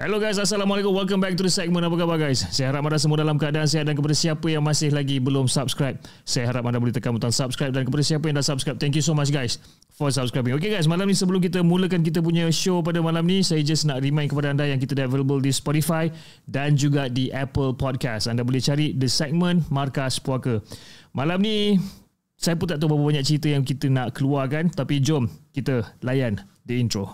Hello guys, Assalamualaikum. Welcome back to the segment. Apa khabar guys? Saya harap anda semua dalam keadaan sihat, dan kepada siapa yang masih lagi belum subscribe, saya harap anda boleh tekan butang subscribe, dan kepada siapa yang dah subscribe, thank you so much guys for subscribing. Okay guys, malam ni sebelum kita mulakan kita punya show pada malam ni, saya just nak remind kepada anda yang kita dah available di Spotify dan juga di Apple Podcast. Anda boleh cari The Segment Markas Puaka. Malam ni saya pun tak tahu berapa banyak cerita yang kita nak keluarkan, tapi jom kita layan the intro.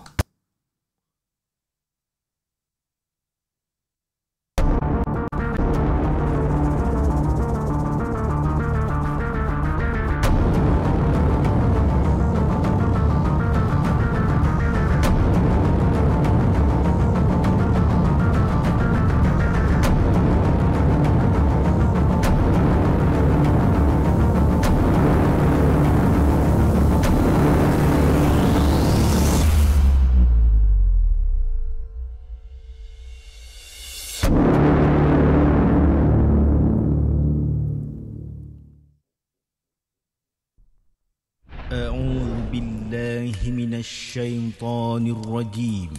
الشيطان الرجيم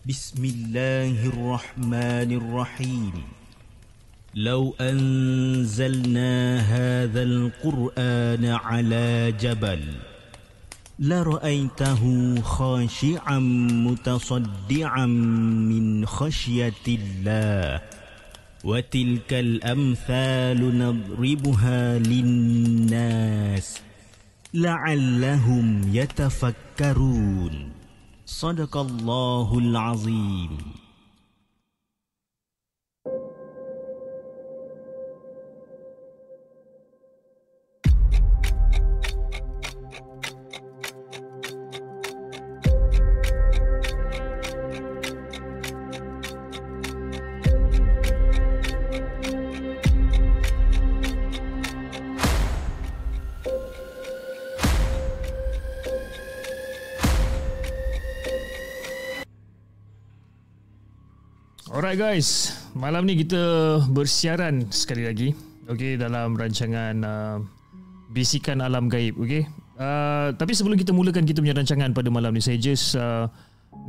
بسم الله الرحمن الرحيم لو أنزلنا هذا القرآن على جبل لرأيته خاشعا متصدعا من خشية الله وتلك الأمثال نضربها للناس لعلهم يتفكرون صدق الله العظيم. Alright guys, malam ni kita bersiaran sekali lagi, okay, dalam rancangan Bisikan Alam Gaib, okay. Tapi sebelum kita mulakan kita punya rancangan pada malam ni, saya just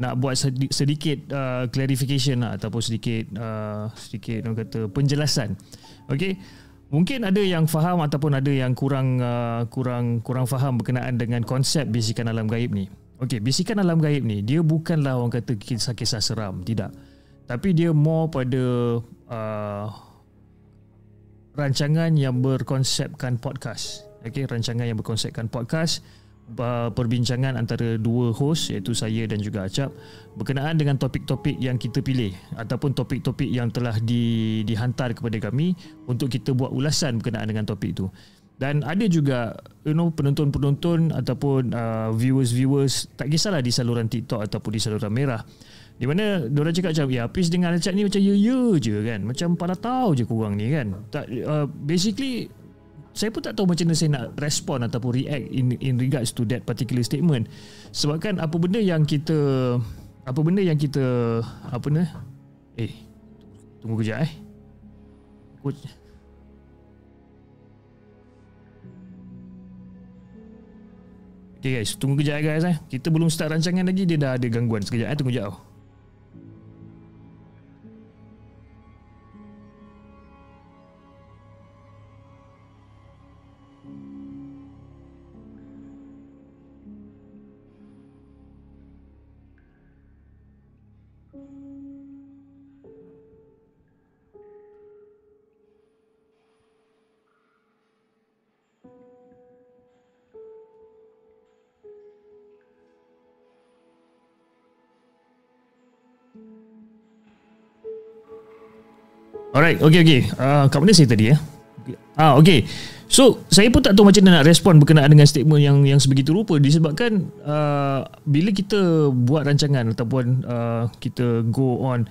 nak buat sedikit clarification ataupun sedikit orang kata penjelasan, okay. Mungkin ada yang faham ataupun ada yang kurang faham berkenaan dengan konsep Bisikan Alam Gaib ni. Okay, Bisikan Alam Gaib ni dia bukanlah orang kata kisah-kisah seram, tidak. Tapi dia more pada rancangan yang berkonsepkan podcast. Okay, rancangan yang berkonsepkan podcast, perbincangan antara dua host iaitu saya dan juga Acap berkenaan dengan topik-topik yang kita pilih ataupun topik-topik yang telah dihantar kepada kami untuk kita buat ulasan berkenaan dengan topik itu. Dan ada juga penonton-penonton ataupun viewers, tak kisahlah di saluran TikTok ataupun di saluran Merah, di mana diorang cakap macam, ya Hafiz dengan Acap ni macam ya je kan, macam pada tahu je korang ni kan. Basically saya pun tak tahu macam mana saya nak respon ataupun react in regards to that particular statement. Sebabkan apa benda yang kita tunggu kejap Okay guys, tunggu kejap guys kita belum start rancangan lagi, dia dah ada gangguan. Sekejap tunggu kejap. Alright, okay. Kat mana saya tadi okay. So, saya pun tak tahu macam mana nak respon berkenaan dengan statement yang sebegitu rupa, disebabkan bila kita buat rancangan ataupun kita go on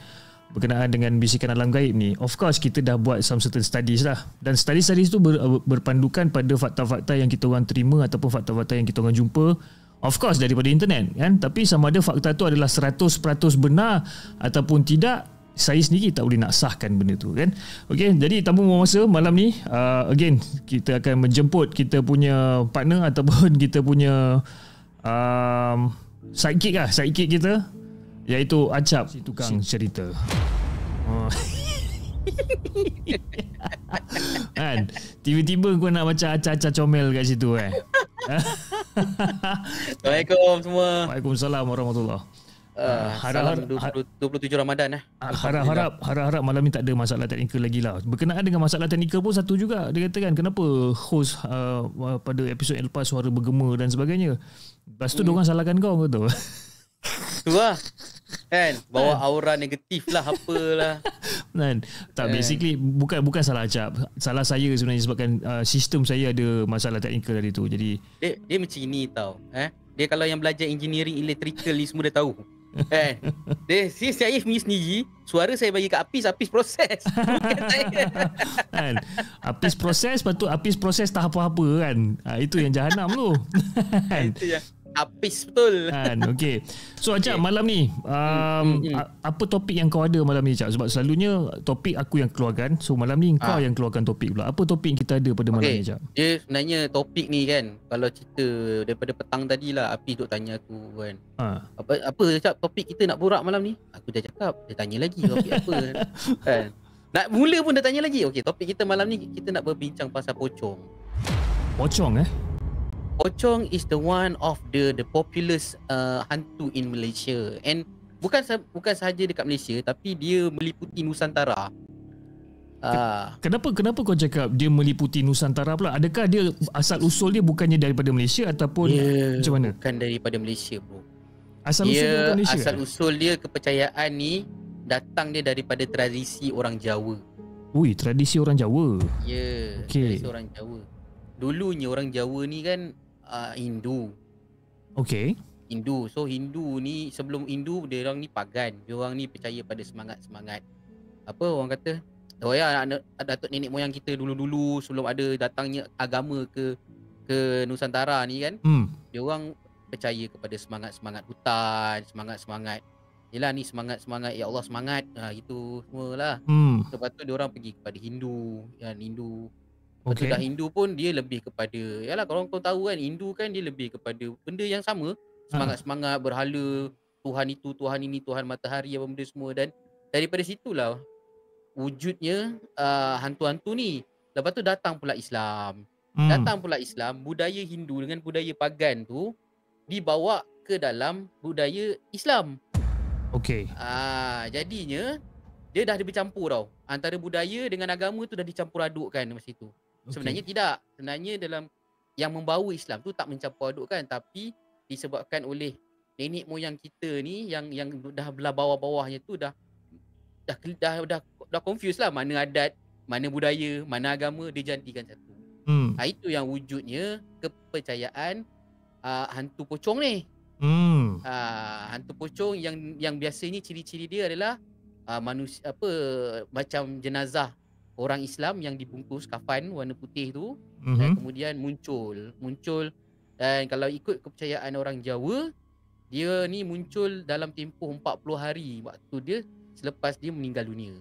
berkenaan dengan Bisikan Alam Gaib ni, of course kita dah buat some certain studies lah. Dan studies tu berpandukan pada fakta-fakta yang kita orang terima ataupun fakta-fakta yang kita orang jumpa, of course daripada internet kan. Tapi sama ada fakta tu adalah 100% benar ataupun tidak, saya sendiri tak boleh nak sahkan benda tu kan. Okay, jadi tanpa membuang masa, malam ni again kita akan menjemput kita punya partner ataupun kita punya sidekick kita Iaitu Acap, si tukang cerita. Kan, tiba-tiba kau nak macam acah-acah comel kat situ Assalamualaikum semua. Waalaikumsalam warahmatullahi. Salam 27 Ramadan Harap-harap malam ni tak ada masalah teknikal lagi lah. Berkenaan dengan masalah teknikal pun satu juga, dia kata kan kenapa host pada episod yang lepas suara bergema dan sebagainya. Lepas tu diorang salahkan kau tu. Tu lah kan, bawa aura negatif lah apalah kan. Tak, basically bukan salah Acap, salah saya sebenarnya sebabkan sistem saya ada masalah teknikal tadi tu. Jadi dia macam ni tau. Dia kalau yang belajar engineering electrical ni semua dah tahu kan. Saya punya sendiri, suara saya bagi kat Apis proses. Bukan saya kan. Apis proses, lepas tu Apis proses tak apa-apa kan. Itu yang jahanam tu. Itu yang Apis betul kan. Okay, so Acap, malam ni apa topik yang kau ada malam ni Acap? Sebab selalunya topik aku yang keluarkan. So malam ni kau yang keluarkan topik pula. Apa topik yang kita ada pada malam ni Acap? Dia sebenarnya topik ni kan, kalau cerita daripada petang tadi lah, Apis duk tanya aku kan, apa Acap topik kita nak borak malam ni? Aku dah cakap, dia tanya lagi topik apa kan. Nak mula pun dah tanya lagi. Okay, topik kita malam ni kita nak berbincang pasal pocong. Pocong Pocong is the one of the populous hantu in Malaysia, and bukan sahaja dekat Malaysia tapi dia meliputi Nusantara. Kenapa kau cakap dia meliputi Nusantara pula? Adakah dia asal usul dia bukannya daripada Malaysia ataupun macam mana? Bukan daripada Malaysia bro. Asal usul dia bukan Malaysia? Asal usul dia, kepercayaan ni datang dia daripada tradisi orang Jawa. Ui, tradisi orang Jawa. Ya, tradisi orang Jawa. Dulunya orang Jawa ni kan Hindu. Okey. Hindu. So Hindu ni, sebelum Hindu dia orang ni pagan. Dia orang ni percaya pada semangat-semangat. Apa orang kata? Oh ya, datuk nenek moyang kita dulu-dulu sebelum ada datangnya agama ke Nusantara ni kan. Dia orang percaya kepada semangat-semangat hutan, semangat-semangat. Yelah ni semangat-semangat, ya Allah semangat. Gitu semualah. Lepas tu dia orang pergi kepada Hindu, Hindu. Lepas tu dah Hindu pun dia lebih kepada, yalah kalau kau tahu kan, Hindu kan dia lebih kepada benda yang sama, semangat-semangat, berhala, Tuhan itu, Tuhan ini, Tuhan matahari, apa benda semua. Dan daripada situlah wujudnya hantu-hantu ni. Lepas tu datang pula Islam. Budaya Hindu dengan budaya pagan tu dibawa ke dalam budaya Islam. Okey. Jadinya dia dah bercampur tau. Antara budaya dengan agama tu dah dicampur adukkan masa itu. Sebenarnya tidak. Sebenarnya dalam yang membawa Islam tu tak mencampur adukkan, tapi disebabkan oleh nenek moyang kita ni yang dah belah bawah-bawahnya tu dah confuse lah, mana adat, mana budaya, mana agama dia jadikan satu. Itu yang wujudnya kepercayaan hantu pocong ni. Hantu pocong yang biasanya ciri-ciri dia adalah manusia macam jenazah orang Islam yang dibungkus kafan warna putih tu, dan kemudian muncul. Dan kalau ikut kepercayaan orang Jawa, dia ni muncul dalam tempoh 40 hari waktu dia selepas dia meninggal dunia.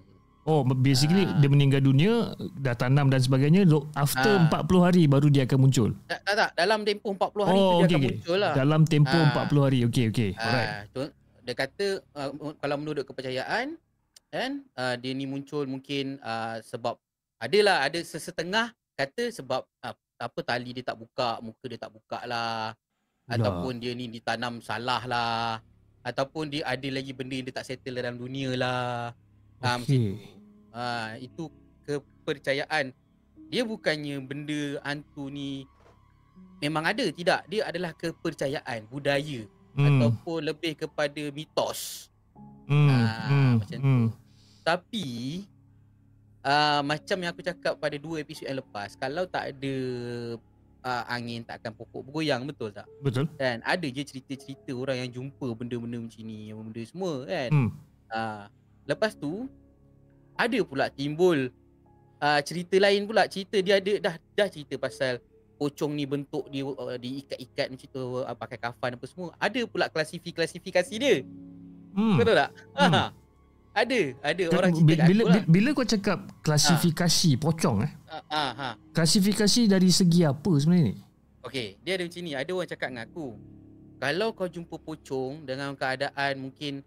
Oh, basically dia meninggal dunia, dah tanam dan sebagainya, after 40 hari baru dia akan muncul. Tak, dalam tempoh 40 hari tu dia akan muncul lah. Dalam tempoh 40 hari. Okey. Alright. Dia kata kalau menurut kepercayaan kan, dia ni muncul mungkin sebab ada sesetengah kata sebab tali dia tak buka, muka dia tak buka lah, ataupun dia ni ditanam salah lah, ataupun dia ada lagi benda yang dia tak settle dalam dunia lah. Itu kepercayaan. Dia bukannya benda hantu ni memang ada, tidak. Dia adalah kepercayaan, budaya, ataupun lebih kepada mitos. Macam tu. Tapi macam yang aku cakap pada 2 episod yang lepas, kalau tak ada angin tak akan pokok bergoyang, betul tak? Betul. Dan ada je cerita-cerita orang yang jumpa benda-benda macam ni, benda semua kan. Lepas tu ada pula timbul cerita lain pula. Cerita dia ada dah cerita pasal pocong ni bentuk dia diikat-ikat macam tu, pakai kafan apa semua. Ada pula klasifikasi dia. Betul tak? Ada orang cerita kat aku lah. Bila kau cakap klasifikasi pocong klasifikasi dari segi apa sebenarnya ni? Okey, dia ada macam ni. Ada orang cakap dengan aku, kalau kau jumpa pocong dengan keadaan mungkin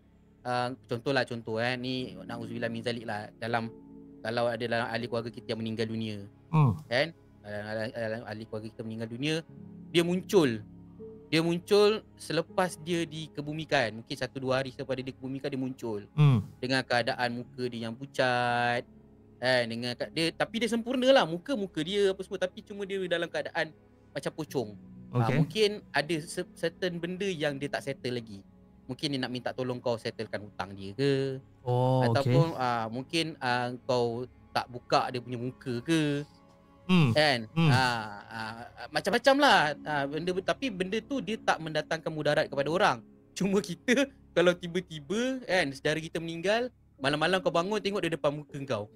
contoh ni na'udzubillah min zalik lah, kalau ada dalam ahli keluarga kita yang meninggal dunia, kan, dalam ahli keluarga kita meninggal dunia, dia muncul selepas dia dikebumikan, mungkin 1-2 hari selepas dia dikebumikan dia muncul dengan keadaan muka dia yang pucat, dengan dia, tapi dia sempurna lah muka dia apa semua, tapi cuma dia dalam keadaan macam pocong. Mungkin ada certain benda yang dia tak settle lagi. Mungkin dia nak minta tolong kau settlekan hutang dia ke, ataupun mungkin kau tak buka dia punya muka ke, kan. Macam-macam lah benda, tapi benda tu dia tak mendatangkan mudarat kepada orang. Cuma kita kalau tiba-tiba kan saudara kita meninggal, malam-malam kau bangun tengok dia depan muka kau,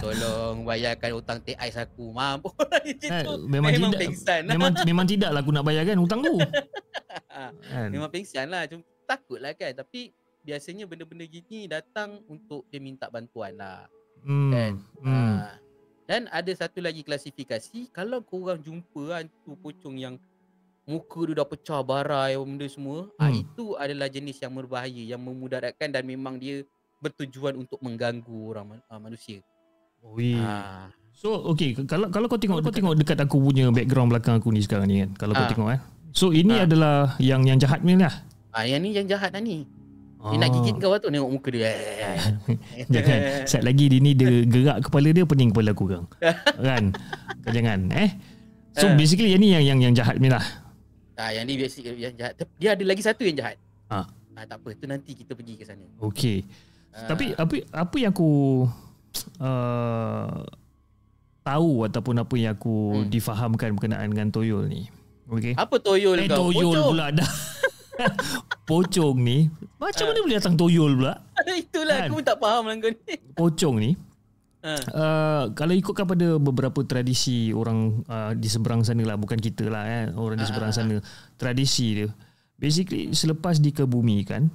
tolong bayarkan hutang teh ais aku, mampu. Memang pengsan lah. Memang tidaklah aku nak bayarkan hutang tu. Memang pengsan lah, cuma takut lah kan. Tapi biasanya benda-benda gini datang untuk dia minta bantuan lah, kan. Dan ada satu lagi klasifikasi, kalau korang jumpa hantu pocong yang muka dia dah pecah barai benda semua, itu adalah jenis yang berbahaya, yang memudaratkan dan memang dia bertujuan untuk mengganggu orang manusia. So okay, kalau kau tengok dekat aku punya background belakang aku ni sekarang ni kan, kalau kau tengok so ini adalah yang jahat ni lah. Yang ni yang jahat dah ni. Dia nak gigit kau tu, tengok muka dia. Jangan. Sat lagi dia gerak kepala dia, pening kepala aku kan. Kan? Jangan So basically yang ni yang jahat ni lah. Yang ni basic yang jahat. Dia ada lagi satu yang jahat. Tak apa, tu nanti kita pergi ke sana. Okey. Tapi apa yang aku tahu ataupun apa yang aku difahamkan berkenaan dengan toyol ni. Okey. Apa toyol kau? Toyol pula dah. Pocong ni macam mana boleh datang toyol pula? Itulah kan? Aku pun tak faham lah kau ni. Pocong ni kalau ikutkan pada beberapa tradisi orang di seberang sana lah, bukan kita lah orang di seberang sana, tradisi dia basically selepas dikebumikan,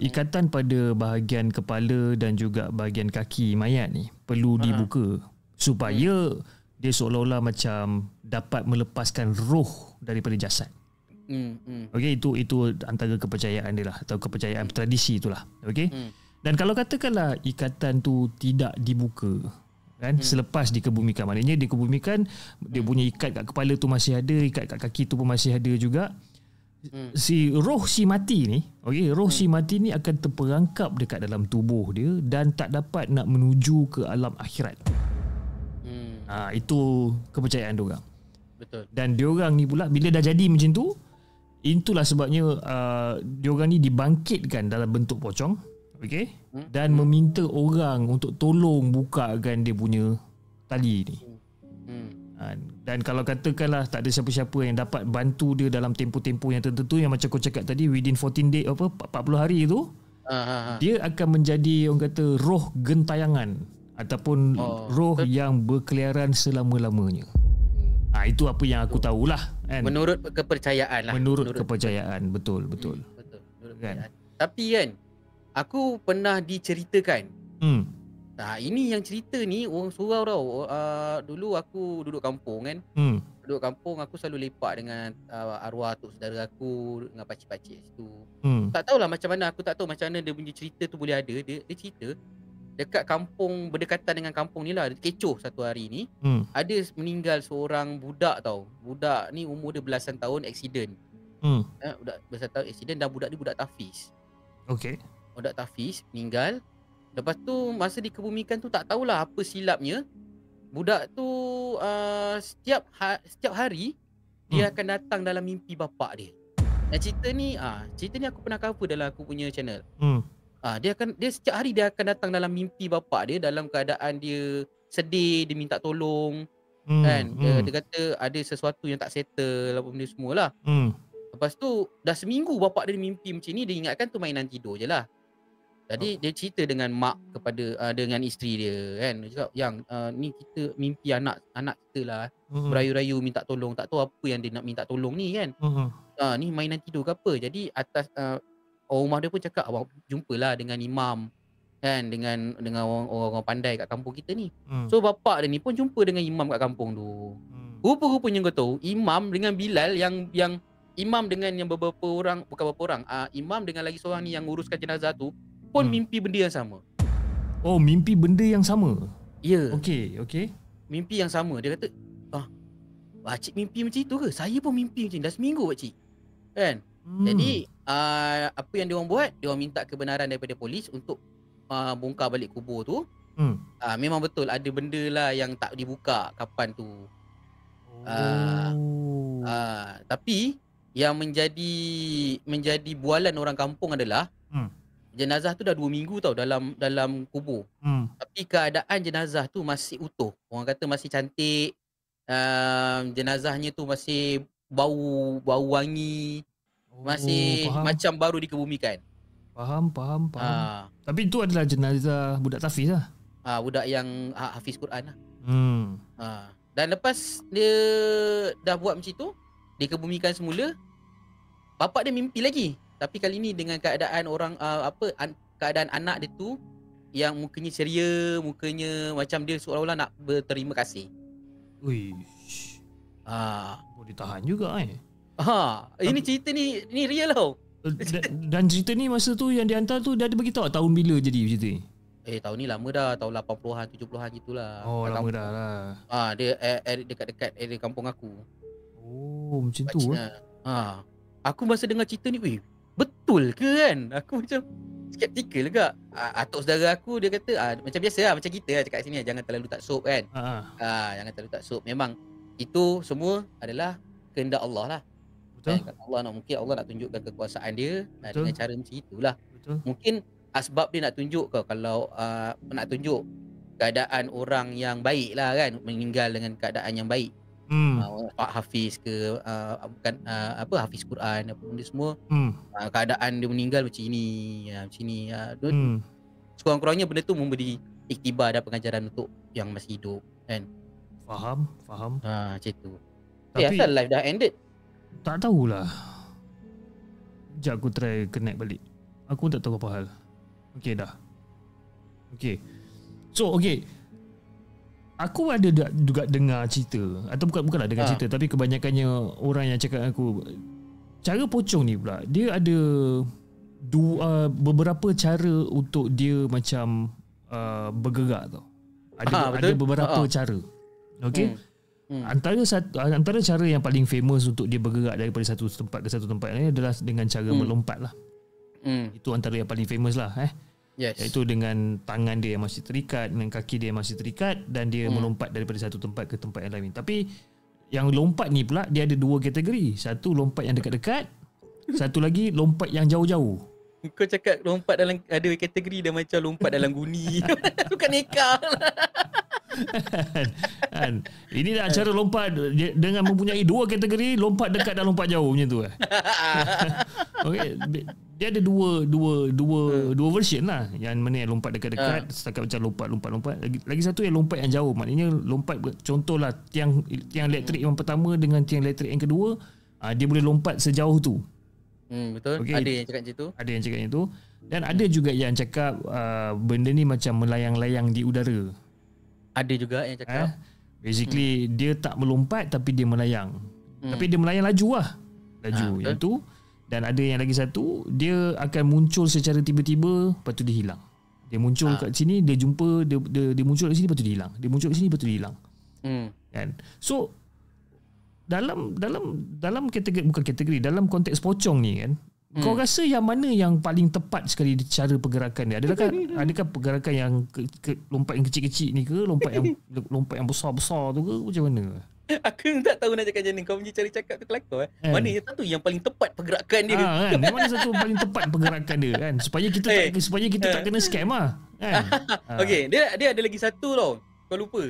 ikatan pada bahagian kepala dan juga bahagian kaki mayat ni perlu dibuka supaya dia seolah-olah macam dapat melepaskan roh daripada jasad. Okey, itu antara kepercayaan dia lah, atau kepercayaan tradisi itulah. Okey. Dan kalau katakanlah ikatan tu tidak dibuka kan, selepas dikebumikan, maknanya dikebumikan dia punya ikat kat kepala tu masih ada, ikat kat kaki tu pun masih ada juga. Si mati ni, okey, si mati ni akan terperangkap dekat dalam tubuh dia dan tak dapat nak menuju ke alam akhirat. Itu kepercayaan diorang. Betul. Dan diorang ni pula bila dah jadi macam tu, itulah sebabnya diorang ni dibangkitkan dalam bentuk pocong, okey, dan meminta orang untuk tolong bukakan dia punya tali ni. Dan kalau katakanlah tak ada siapa-siapa yang dapat bantu dia dalam tempoh-tempoh yang tertentu, yang macam kau cakap tadi within 14 day 40 hari tu, dia akan menjadi orang kata roh gentayangan ataupun roh yang berkeliaran selama-lamanya. Itu apa yang aku tahulah kan. Menurut kepercayaan lah. Menurut kepercayaan, betul. Betul. Kan? Tapi kan aku pernah diceritakan. Ini yang cerita ni orang surau tau. Dulu aku duduk kampung kan. Duduk kampung aku selalu lepak dengan arwah atuk saudara aku, dengan pakcik-pakcik situ. Tak tahulah macam mana, aku tak tahu macam mana dia punya cerita tu boleh ada. Dia cerita dekat kampung berdekatan dengan kampung ni lah, Kecoh satu hari ni, ada meninggal seorang budak tau. Budak ni umur dia belasan tahun, accident. Budak belasan tahun accident, dan budak ni budak tahfiz. Okey. Budak tahfiz meninggal. Lepas tu masa dikebumikan tu tak tahulah apa silapnya, budak tu setiap hari dia akan datang dalam mimpi bapak dia. Dan cerita ni aku pernah cover dalam aku punya channel. Dia setiap hari dia akan datang dalam mimpi bapak dia dalam keadaan dia sedih, dia minta tolong, kan. Dia kata ada sesuatu yang tak settle apa benda semualah. Lepas tu dah seminggu bapak dia mimpi macam ni, dia ingatkan tu mainan tidur je lah. Jadi dia cerita dengan mak kepada dengan isteri dia kan. Dia cakap, "Yang ni kita mimpi anak kita lah, berayu-rayu minta tolong, tak tahu apa yang dia nak minta tolong ni kan. Ni mainan tidur ke apa." Jadi atas orang rumah dia pun cakap, "Abang jumpalah dengan imam kan, dengan orang-orang pandai kat kampung kita ni." So bapak dia ni pun jumpa dengan imam kat kampung tu. Rupa-rupanya kau tahu, imam dengan Bilal yang imam dengan yang beberapa orang, bukan beberapa orang, imam dengan lagi seorang ni yang nguruskan jenazah tu pun mimpi benda yang sama. Oh, mimpi benda yang sama. Ya. Okey. Mimpi yang sama. Dia kata, pakcik mimpi macam itu ke? Saya pun mimpi macam ni. Dah seminggu pakcik. Kan? Jadi apa yang diorang buat, diorang minta kebenaran daripada polis untuk bongkar balik kubur tu. Memang betul ada benda lah yang tak dibuka kapan tu. Tapi yang menjadi bualan orang kampung adalah jenazah tu dah 2 minggu tau dalam kubur. Tapi keadaan jenazah tu masih utuh. Orang kata masih cantik. Jenazahnya tu masih bau wangi. Masih macam baru dikebumikan. Faham. Tapi itu adalah jenazah budak tahfiz lah. Budak yang hafiz Quran lah. Dan lepas dia dah buat macam tu, dikebumikan semula, bapak dia mimpi lagi. Tapi kali ni dengan keadaan orang keadaan anak dia tu yang mukanya ceria, mukanya macam dia seolah-olah nak berterima kasih. Uish. Boleh tahan juga Ini cerita ni real tau. Dan cerita ni masa tu yang dihantar tu dia ada beritahu tahun bila jadi cerita ni? Tahun ni lama dah, tahun 80-an, 70-an gitulah. Oh, lama dah lah. Dia dekat-dekat area kampung aku. Oh, macam tu Aku masa dengar cerita ni, betul ke kan? Aku macam skeptikal juga. Atuk saudara aku dia kata macam biasa lah, macam kita lah cakap sini, jangan terlalu taksub kan. Jangan terlalu taksub. Memang itu semua adalah kehendak Allah lah. Betul. Allah mungkin Allah nak tunjukkan kekuasaan dia dengan cara macam itulah. Betul. Mungkin asbab dia nak tunjuk kalau nak tunjuk keadaan orang yang baik lah kan, meninggal dengan keadaan yang baik. Hafiz ke bukan hafiz Quran apa benda semua. Keadaan dia meninggal macam ini, sekurang-kurangnya benda tu memberi iktibar dan pengajaran untuk yang masih hidup kan. Faham. Macam tu. Tapi asal live dah ended? Tak tahulah. Sekejap aku try connect balik. Aku tak tahu apa hal. Okey dah. Okey. So aku ada juga dengar cerita, atau bukanlah dengar cerita, tapi kebanyakannya orang yang cakap aku, cara pocong ni pula dia ada beberapa cara untuk dia macam bergerak tau. Ada beberapa cara. Okey. Antara cara yang paling famous untuk dia bergerak daripada satu tempat ke satu tempat lain adalah dengan cara melompat lah. Itu antara yang paling famous lah. Yes. Iaitu dengan tangan dia yang masih terikat, dengan kaki dia yang masih terikat, dan dia melompat daripada satu tempat ke tempat yang lain. Tapi yang lompat ni pula dia ada 2 kategori. Satu lompat yang dekat-dekat, satu lagi lompat yang jauh-jauh. Kau cakap lompat dalam ada kategori dia macam lompat dalam guni. Bukan nekah. Ini dah cara lompat dengan mempunyai 2 kategori, lompat dekat dan lompat jauh macam tu. Okay. Dia ada dua version lah. Yang mana yang lompat dekat-dekat, setakat macam lompat. Lagi satu yang lompat yang jauh. Maknanya lompat, contohlah tiang elektrik yang pertama dengan tiang elektrik yang kedua, dia boleh lompat sejauh tu. Betul. Okay. Ada yang cakap macam tu. Ada yang cakap macam tu. Dan ada juga yang cakap benda ni macam melayang-layang di udara. Ada juga yang cakap basically dia tak melompat tapi dia melayang. Tapi dia melayang laju lah. Yang tu. Dan ada yang lagi satu, dia akan muncul secara tiba-tiba, lepas tu dia hilang. Dia muncul kat sini, dia jumpa, dia muncul kat sini, lepas tu dia hilang. Dia muncul kat sini, lepas tu dia hilang. Kan? So dalam kategori, bukan kategori, dalam konteks pocong ni kan, kau rasa yang mana yang paling tepat sekali cara pergerakan dia? Adakah pergerakan yang lompat yang kecil-kecil ni ke, lompat yang besar-besar tu ke, macam mana? Aku tak tahu nak cakap macam ni. Kau punya cara cakap tu kelakar. Mana yang satu yang paling tepat pergerakan dia kan? Mana satu paling tepat pergerakan dia kan? Supaya kita tak kena scam lah kan? Okay, dia ada lagi satu tau. Kau lupa.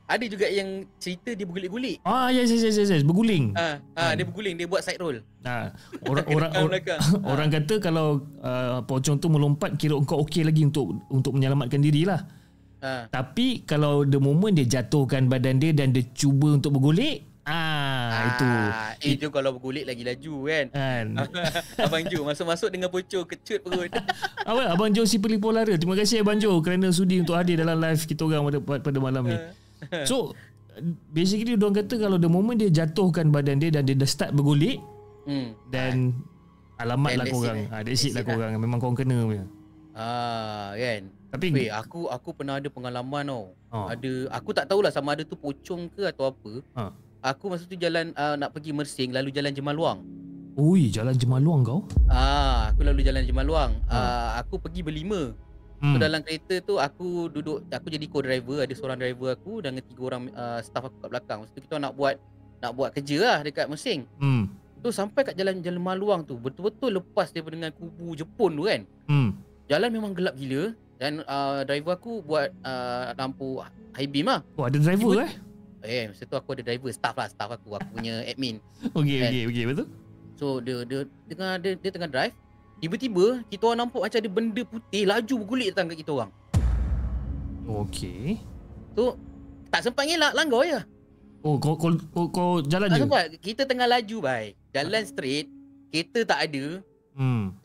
Ada juga yang cerita dia berguling-guling. Yes. Berguling. Dia berguling, dia buat side roll. Orang kata kalau pocong tu melompat, kira kau okey lagi untuk menyelamatkan diri lah. Tapi kalau the moment dia jatuhkan badan dia dan dia cuba untuk bergolek, itu kalau bergolek lagi laju kan. Abang Jo masuk-masuk dengan pocong kecut perut. Abang Jo si Pelipo Lara. Terima kasih Abang Jo kerana sudi untuk hadir dalam live kita orang pada malam ni. So basically diorang kata kalau the moment dia jatuhkan badan dia dan dia dah start bergolek, Dan alamat and lah korang. That's it lah korang. Memang korang kena punya. Kan. Tapi aku pernah ada pengalaman tau. Aku tak tahulah sama ada tu pocong ke atau apa. Aku masa tu jalan nak pergi Mersing, lalu jalan Jemaluang. Ui, jalan Jemaluang kau? Aku lalu jalan Jemaluang. Aku pergi berlima. So dalam kereta tu aku duduk, aku jadi co-driver, ada seorang driver aku dan 3 orang staff aku kat belakang. Masa tu kita nak buat kerja lah dekat Mersing. So sampai kat jalan Jemaluang tu, betul-betul lepas daripada dengan kubu Jepun tu kan. Jalan memang gelap gila dan driver aku buat lampu high beam lah. Oh, ada driver masa tu aku ada driver, staff aku punya admin. Okey, betul. So dia tengah drive. Tiba-tiba kita orang nampak macam ada benda putih laju bergulik datang kat kita orang. Okey. So tak sempat ngelak, langgar je. Oh, kau jalan tak je? Tak sempat. Kita tengah laju baik. Jalan straight, kereta tak ada.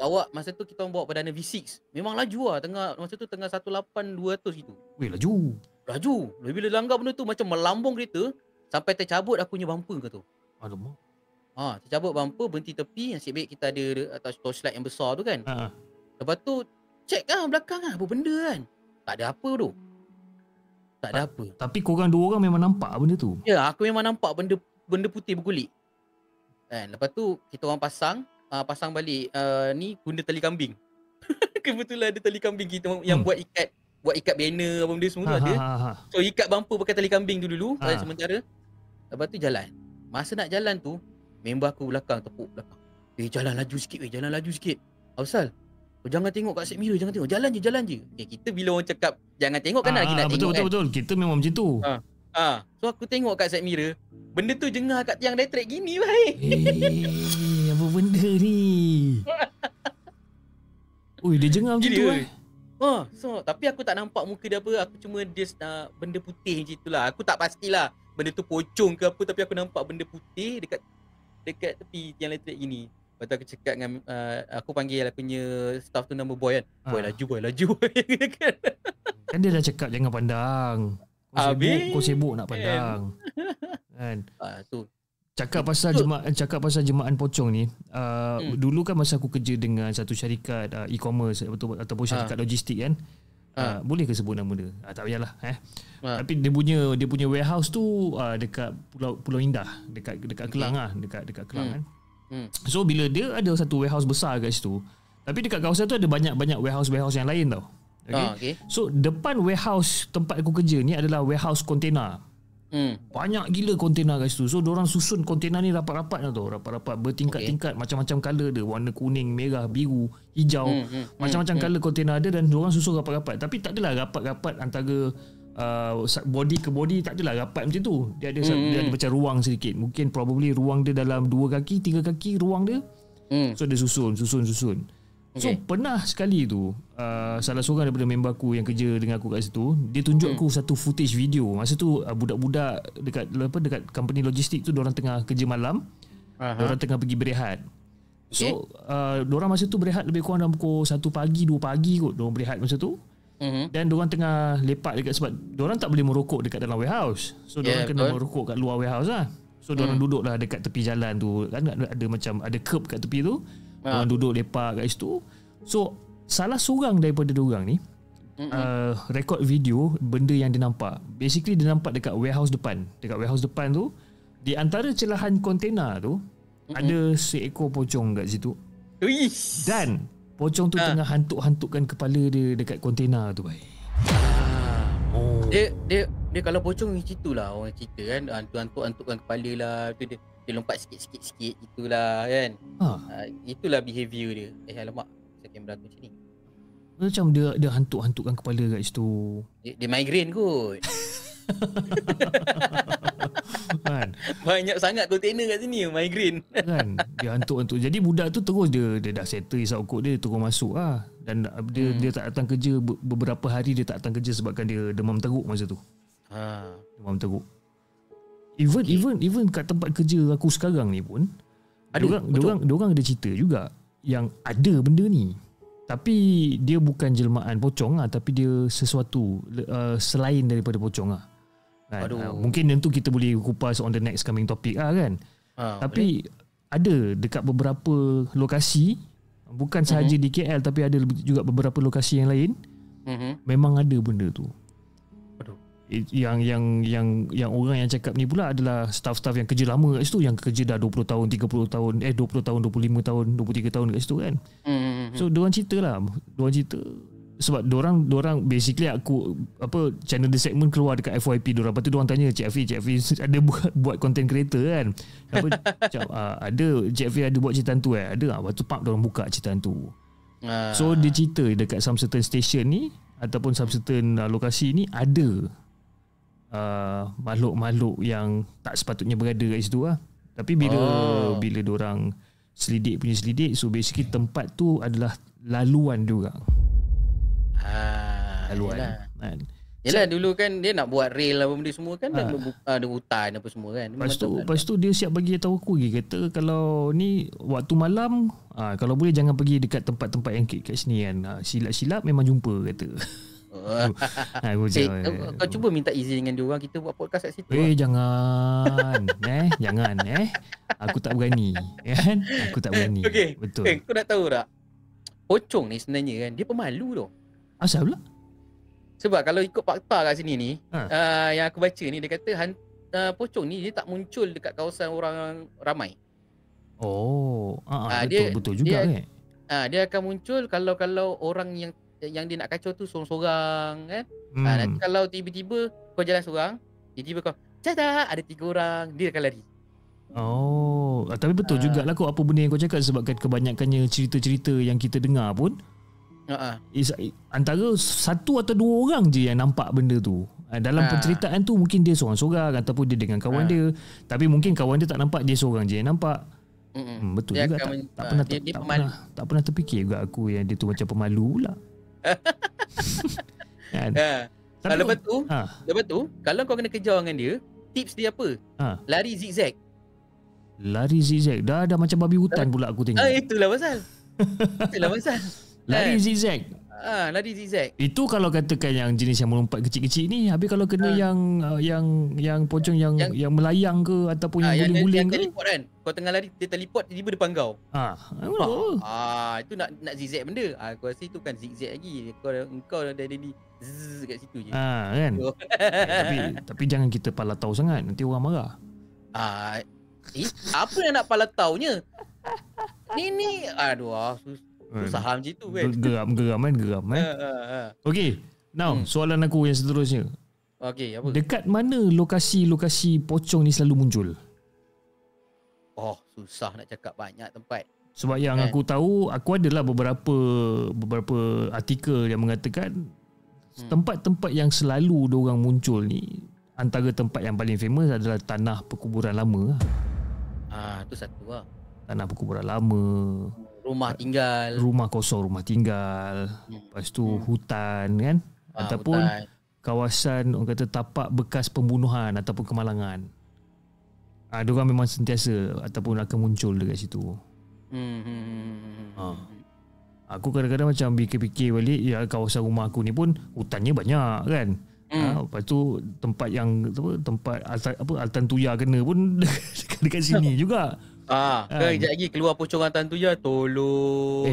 Bawa masa tu kita orang bawa Perdana V6. Memang laju lah. Masa tu tengah 18200 gitu. Weh, laju. Bila langgar benda tu macam melambung kereta sampai tercabut aku punya bumper ke tu. Alamak. Tercabut bumper, berhenti tepi. Nasib baik kita ada torchlight yang besar tu kan. Lepas tu check lah belakang apa benda kan. Tak ada apa tu. Tak ada apa. Tapi korang 2 orang memang nampak benda tu? Ya, aku memang nampak benda putih bergulik kan. Lepas tu kita orang pasang balik ni guna tali kambing. Kebetulan ada tali kambing kita yang buat ikat banner apa benda semua tu ada. So ikat bumper pakai tali kambing tu dulu sementara. Lepas tu jalan. Masa nak jalan tu, member aku belakang tepuk belakang. Jalan laju sikit. Asal kau jangan tengok kat side mirror, jangan tengok. Jalan je. Kita bila orang cakap jangan tengok kan lagi nak tengok kan. Betul. Kita memang macam tu. So aku tengok kat side mirror, benda tu jengah kat tiang elektrik gini baik. Apa benda ni? Ui, dia jengah macam tu So tapi aku tak nampak muka dia apa. Aku cuma dia benda putih macam itulah. Aku tak pastilah benda tu pocong ke apa, tapi aku nampak benda putih dekat tepi tiang elektrik gini. Lepas tu aku cakap dengan aku panggil aku punya staff tu nama Boy kan. Boy laju. Kan dia dah cakap jangan pandang. Kau sibuk nak pandang. Kan? Tu. Cakap pasal jemaah pocong ni, dulu kan masa aku kerja dengan satu syarikat e-commerce ataupun syarikat logistik kan. Boleh ke sebut nama dia? Tak payahlah Tapi dia punya warehouse tu dekat Pulau Indah, dekat Kelang dekat Kelang kan. So bila dia ada satu warehouse besar kat situ, tapi dekat kawasan tu ada banyak warehouse yang lain tau. Okay? So depan warehouse tempat aku kerja ni adalah warehouse kontainer. Banyak gila kontainer kat situ. So diorang susun kontainer ni rapat-rapat tau. Rapat-rapat bertingkat-tingkat, macam-macam colour dia. Warna kuning, merah, biru, hijau. Macam-macam colour kontainer ada dan diorang susun rapat-rapat. Tapi tak adalah rapat-rapat antara body ke body, tak adalah rapat macam tu. Dia ada macam ruang sedikit. Mungkin probably ruang dia dalam 2 kaki, 3 kaki ruang dia. So dia susun. So pernah sekali tu salah seorang daripada member aku yang kerja dengan aku kat situ, dia tunjuk aku satu footage video. Masa tu budak-budak dekat company logistik tu, diorang tengah kerja malam. Diorang tengah pergi berehat. So diorang masa tu berehat lebih kurang dalam pukul 1 pagi 2 pagi kot diorang berehat masa tu. Dan diorang tengah lepak dekat, sebab diorang tak boleh merokok dekat dalam warehouse. So diorang kena merokok kat luar warehouse lah. So diorang duduk lah dekat tepi jalan tu kan, ada macam ada curb kat tepi tu. Diorang duduk lepak kat situ. So salah seorang daripada diorang ni rekod video benda yang dia nampak. Basically dia nampak dekat warehouse depan. Dekat warehouse depan tu, di antara celahan kontena tu ada seekor pocong kat situ. Dan pocong tu tengah hantuk-hantukkan kepala dia dekat kontena tu baik. Dia kalau pocong macam itulah orang cerita kan, hantuk-hantukkan kepala lah, dia lompat sikit-sikit gitulah kan. Itulah behavior dia. Alamak, saya kamera aku macam ni. Macam dia hantuk-hantukkan kepala kat situ. Dia migraine kot. Kan? Banyak sangat kontainer kat sini, migraine. Kan? Dia hantuk-hantuk. Jadi budak tu terus dia dah settle isap ukut dia, terus masuk lah. Dan dia tak datang kerja beberapa hari, dia tak datang kerja sebabkan dia demam teruk masa tu. Demam teruk. Even kat tempat kerja aku sekarang ni pun diorang ada cerita juga yang ada benda ni. Tapi dia bukan jelmaan pocong lah, tapi dia sesuatu selain daripada pocong lah. Kan? Mungkin tentu kita boleh kupas on the next coming topic lah kan. Tapi ada dekat beberapa lokasi, bukan sahaja di KL tapi ada juga beberapa lokasi yang lain. Memang ada benda tu. Aduh. Yang orang yang cakap ni pula adalah staff-staff yang kerja lama kat situ, yang kerja dah 20 tahun, 30 tahun, 20 tahun, 25 tahun, 23 tahun kat situ kan. So diorang cerita sebab diorang basically aku channel The Segment keluar dekat FYP diorang. Lepas tu diorang tanya Cik Afi ada buat content creator kan. Ada Cik Afi ada buat cerita tu ada. Lepas tu diorang buka cerita tu. So dia cerita dekat some certain station ni ataupun some certain lokasi ni ada makhluk-makhluk yang tak sepatutnya berada kat situ lah. Tapi bila diorang selidik, so basically tempat tu adalah laluan juga. Laluan kan. Yelah dulu kan dia nak buat rail apa benda semua kan, ada hutan apa semua kan. Lepas tu dia siap bagi tahu aku lagi, kata kalau ni waktu malam kalau boleh jangan pergi dekat tempat-tempat yang kat sini kan. Silap-silap memang jumpa kata. Kau cuba minta izin dengan dia orang, kita buat podcast kat situ. Jangan. Jangan. Aku tak berani kan. Aku tak berani. Okay. Betul. Kau nak tahu tak? Pocong ni sebenarnya kan dia pemalu tau. Asal pula? Sebab kalau ikut fakta kat sini ni, yang aku baca ni dia kata pocong ni dia tak muncul dekat kawasan orang ramai. Betul juga kan. Dia akan muncul kalau orang yang dia nak kacau tu sorang-sorang kan. Nanti kalau tiba-tiba kau jalan seorang, tiba-tiba kau caca ada 3 orang, dia akan lari. Tapi betul jugalah kau apa benda yang kau cakap, sebab kebanyakannya cerita-cerita yang kita dengar pun antara 1 atau 2 orang je yang nampak benda tu. Dalam penceritaan tu mungkin dia sorang-sorang ataupun dia dengan kawan dia, tapi mungkin kawan dia tak nampak, dia seorang je yang nampak. Betul dia juga. Tak pernah terfikir juga aku yang dia tu macam pemalu pula. Kan? Lepas tu kalau kau kena kejar dengan dia, tips dia apa? Lari zigzag. Dah macam babi hutan pula aku tengok. Itulah pasal. Lari zigzag. Lari zigzag. Itu kalau katakan yang jenis yang melompat kecil-kecil ni. Habis kalau kena yang pocong yang melayang ke ataupun yang guling-guling ke, teleport kan. Kau tengah lari, dia teleport, tiba-tiba depan kau. Itu nak zigzag benda. Aku rasa itu kan zigzag lagi. Kau dah jadi zzz kat situ je. Kan. Tapi jangan kita pala tahu sangat, nanti orang marah. Apa yang nak pala taunya? Ni aduh susah macam tu kan. Geram kan. Okey. Now soalan aku yang seterusnya. Okey, apa? Dekat mana lokasi-lokasi pocong ni selalu muncul? Susah nak cakap, banyak tempat. Sebab yang aku tahu, aku adalah beberapa artikel yang mengatakan tempat-tempat yang selalu diorang muncul ni, antara tempat yang paling famous adalah tanah perkuburan lama. Tu satu lah. Tanah perkuburan lama, rumah kosong, rumah tinggal, lepas tu hutan kan, ataupun kawasan orang kata tapak bekas pembunuhan ataupun kemalangan. Diorang memang sentiasa ataupun akan muncul dekat situ. Aku kadang-kadang macam fikir balik, kawasan rumah aku ni pun hutannya banyak kan. Lepas tu tempat yang tempat Altan Tuya kena pun dekat sini juga. Kejap lagi keluar pocong Altan Tuya, tolong.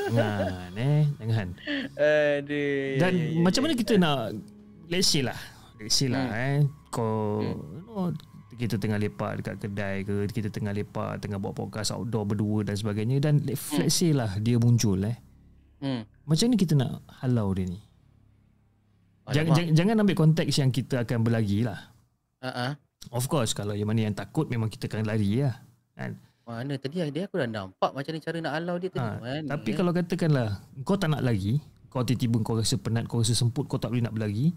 Jangan. Dan macam mana kita nak, let's say lah kau kita tengah lepak dekat kedai ke, kita tengah lepak tengah buat podcast outdoor berdua dan sebagainya, dan let's say lah dia muncul macam ni kita nak halau dia ni? Jangan ambil konteks yang kita akan berlari lah. Of course kalau yang mana yang takut memang kita akan lari lah kan. Mana tadi aku dah nampak macam ni cara nak halau dia tadi. Tapi kalau katakanlah kau tak nak lari, kau tiba-tiba kau rasa penat, kau rasa semput, kau tak boleh nak berlari,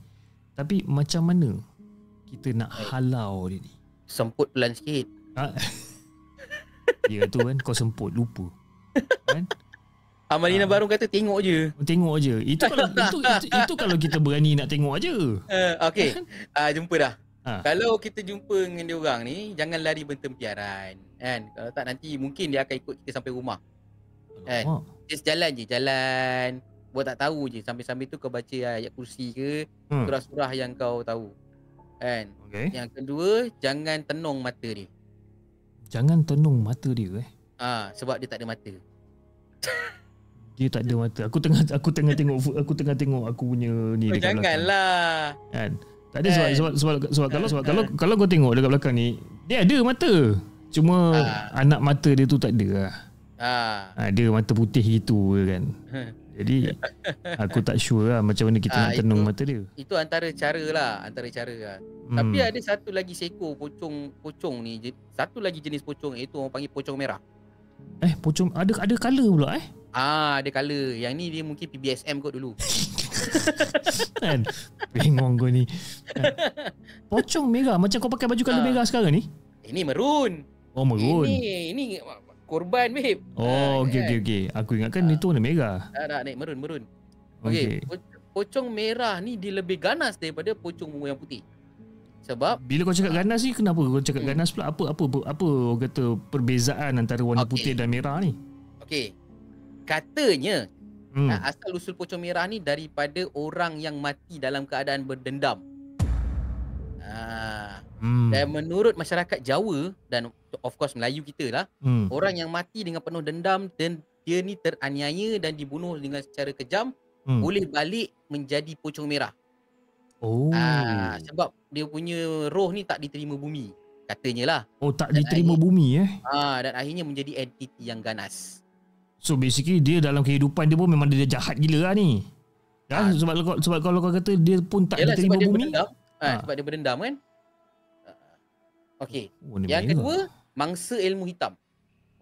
tapi macam mana kita nak halau dia ni? Semput pelan sikit. Dia tu kan, kau semput, lupa kan? Amalina Baru kata tengok je. Itu kalau kita berani nak tengok aje. Okey. Jumpa dah. Kalau kita jumpa dengan dia orang ni, jangan lari bertempiaran kan. Kalau tak nanti mungkin dia akan ikut kita sampai rumah. Kan? Just jalan. Buat tak tahu je, sambil-sambil tu kau baca ayat kursi ke, surah-surah yang kau tahu. Kan? Yang kedua, jangan tenung mata dia. Jangan tenung mata dia Sebab dia tak ada mata. Dia tak ada mata. Aku tengah tengok aku punya ni dekat belakang. Janganlah. Kan? Tak ada sebab kalau kau tengok dekat belakang ni, dia ada mata. Cuma anak mata dia tu tak ada lah. Dia mata putih gitu kan. Jadi aku tak sure lah macam mana kita nak tenung mata dia. Itu antara cara lah. Tapi ada satu lagi seekor pocong ni. Satu lagi jenis pocong, iaitu orang panggil pocong merah. Pocong ada colour pula Ada colour. Yang ni dia mungkin PBSM kot dulu. Kan? Bengong kau ni. Pocong merah macam kau pakai baju colour merah sekarang ni? Ini maroon. Oh, maroon. Ini korban, babe. Oh, okey. Aku ingatkan itu warna merah. Tak, naik maroon. Okey. Pocong merah ni dia lebih ganas daripada pocong yang putih. Sebab bila kau cakap ganas ni, kenapa kau cakap ganas pula? Apa orang kata perbezaan antara warna putih dan merah ni? Okey. Katanya asal usul pocong merah ni daripada orang yang mati dalam keadaan berdendam. Dan menurut masyarakat Jawa dan of course Melayu kita lah, orang yang mati dengan penuh dendam dan dia ni teraniaya dan dibunuh dengan secara kejam, boleh balik menjadi pocong merah. Sebab dia punya roh ni tak diterima bumi, katanya lah. Tak diterima bumi dan akhirnya menjadi entiti yang ganas. So basically dia dalam kehidupan dia pun memang dia jahat gila lah ni. Sebab kalau kau kata dia pun tak diterima bumi. Sebab dia berdendam kan. Okey. Yang kedua, mangsa ilmu hitam.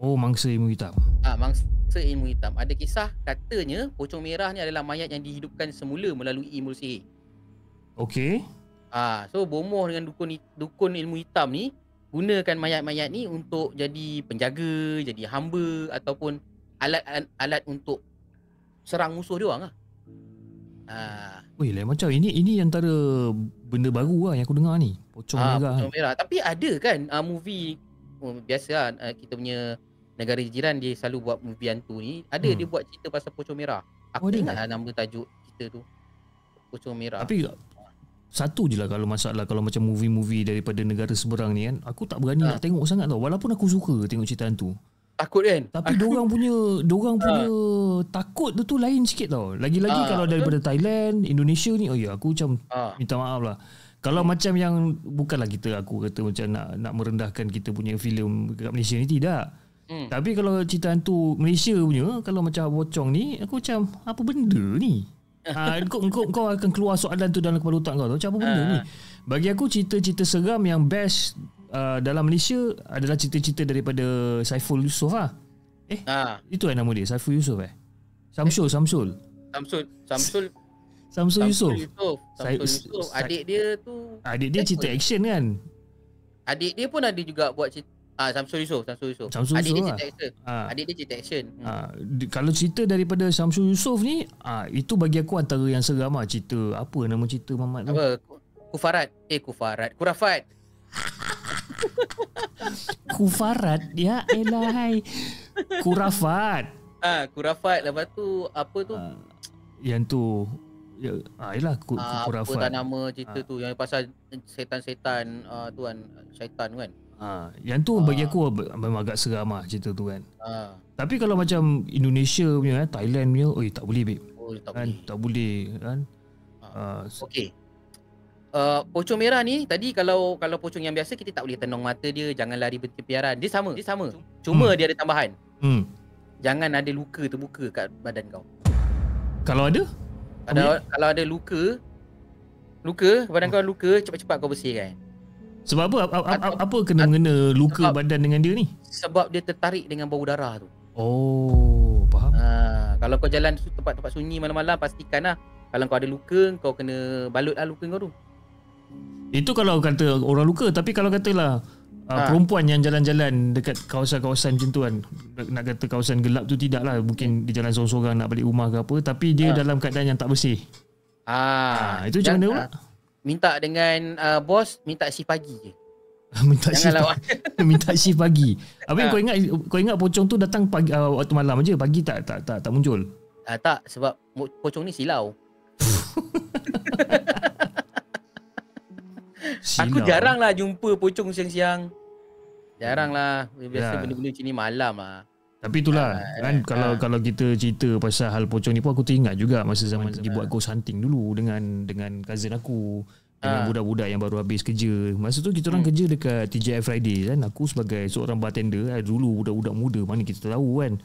Mangsa ilmu hitam. Mangsa ilmu hitam. Ada kisah katanya pocong merah ni adalah mayat yang dihidupkan semula melalui ilmu sihir. Okey. So bomoh dengan dukun ilmu hitam ni gunakan mayat-mayat ni untuk jadi penjaga, jadi hamba ataupun alat untuk serang musuh dia orang lah. Macam ini antara benda baru lah yang aku dengar ni. Pocong merah. Pocong merah. Tapi ada kan movie biasa lah, kita punya negara jiran dia selalu buat movie hantu ni. Ada dia buat cerita pasal pocong merah. Aku ingat lah nama tajuk cerita tu. Pocong merah. Tapi satu je lah kalau masalah, kalau macam movie-movie daripada negara seberang ni kan, aku tak berani nak tengok sangat tau. Walaupun aku suka tengok cerita hantu. Takut kan? Tapi diorang punya takut tu lain sikit tau. Lagi-lagi kalau daripada Thailand, Indonesia ni, aku macam minta maaf lah. Kalau macam yang bukanlah aku kata macam nak merendahkan kita punya filem kat Malaysia ni, tidak. Tapi kalau cerita hantu Malaysia punya, kalau macam pocong ni, aku macam apa benda ni? Kau akan keluar soalan tu dalam kepala otak kau tu, macam apa benda ni? Bagi aku cerita-cerita seram yang best dalam Malaysia adalah cerita-cerita daripada Saiful Yusof lah. Itu nama dia, Saiful Yusof Samsul Yusof. Adik dia cerita action kan. Adik dia pun ada juga buat cerita. Samsul Yusof. Adik dia cerita action. Adik dia cerita action. Kalau cerita daripada Samsul Yusof ni, itu bagi aku antara yang seram lah. Cerita apa nama cerita Mamat tu? Kurafat. Kufarat, ya elahai. Kurafat. Kurafat. Lepas tu apa tu? Yang tu yelah Kurafat. Apa tak nama cerita tu yang pasal setan-setan tu kan, syaitan kan. Yang tu bagi aku memang agak seram lah cerita tu kan. Tapi kalau macam Indonesia punya, Thailand punya, tak boleh babe. Tak boleh kan. Okey. Pocong merah ni tadi kalau pocong yang biasa kita tak boleh tenung mata dia, jangan lari bertepiaran. Dia sama. Cuma dia ada tambahan. Jangan ada luka terbuka kat badan kau. Kalau ada? Kalau ada luka badan kau luka, cepat-cepat kau bersihkan. Sebab apa kena-mengena luka badan dengan dia ni? Sebab dia tertarik dengan bau darah tu. Faham. Kalau kau jalan tempat-tempat sunyi malam-malam, pastikanlah kalau kau ada luka, kau kena balutlah luka kau tu. Itu kalau kata orang luka. Tapi kalau katalah perempuan yang jalan-jalan dekat kawasan-kawasan macam tu kan, nak kata kawasan gelap tu tidak lah, mungkin dia jalan sorang-sorang nak balik rumah ke apa, tapi dia dalam keadaan yang tak bersih. Itu macam mana pula? Minta dengan bos, minta shift pagi je. Minta shift pagi. Habis kau ingat pocong tu datang pagi, waktu malam aja, pagi tak muncul. Tak, sebab pocong ni silau. Aku jarang lah jumpa pocong siang-siang. Jarang lah. Biasa Ya. benda-benda macam ni malam lah. Tapi itulah kan, kalau kita cerita pasal hal pocong ni pun aku teringat juga masa zaman pergi buat ghost hunting dulu dengan cousin aku, dengan budak-budak yang baru habis kerja. Masa tu kita orang kerja dekat TGI Friday kan. Aku sebagai seorang bartender dulu, budak-budak muda mana kita tahu kan.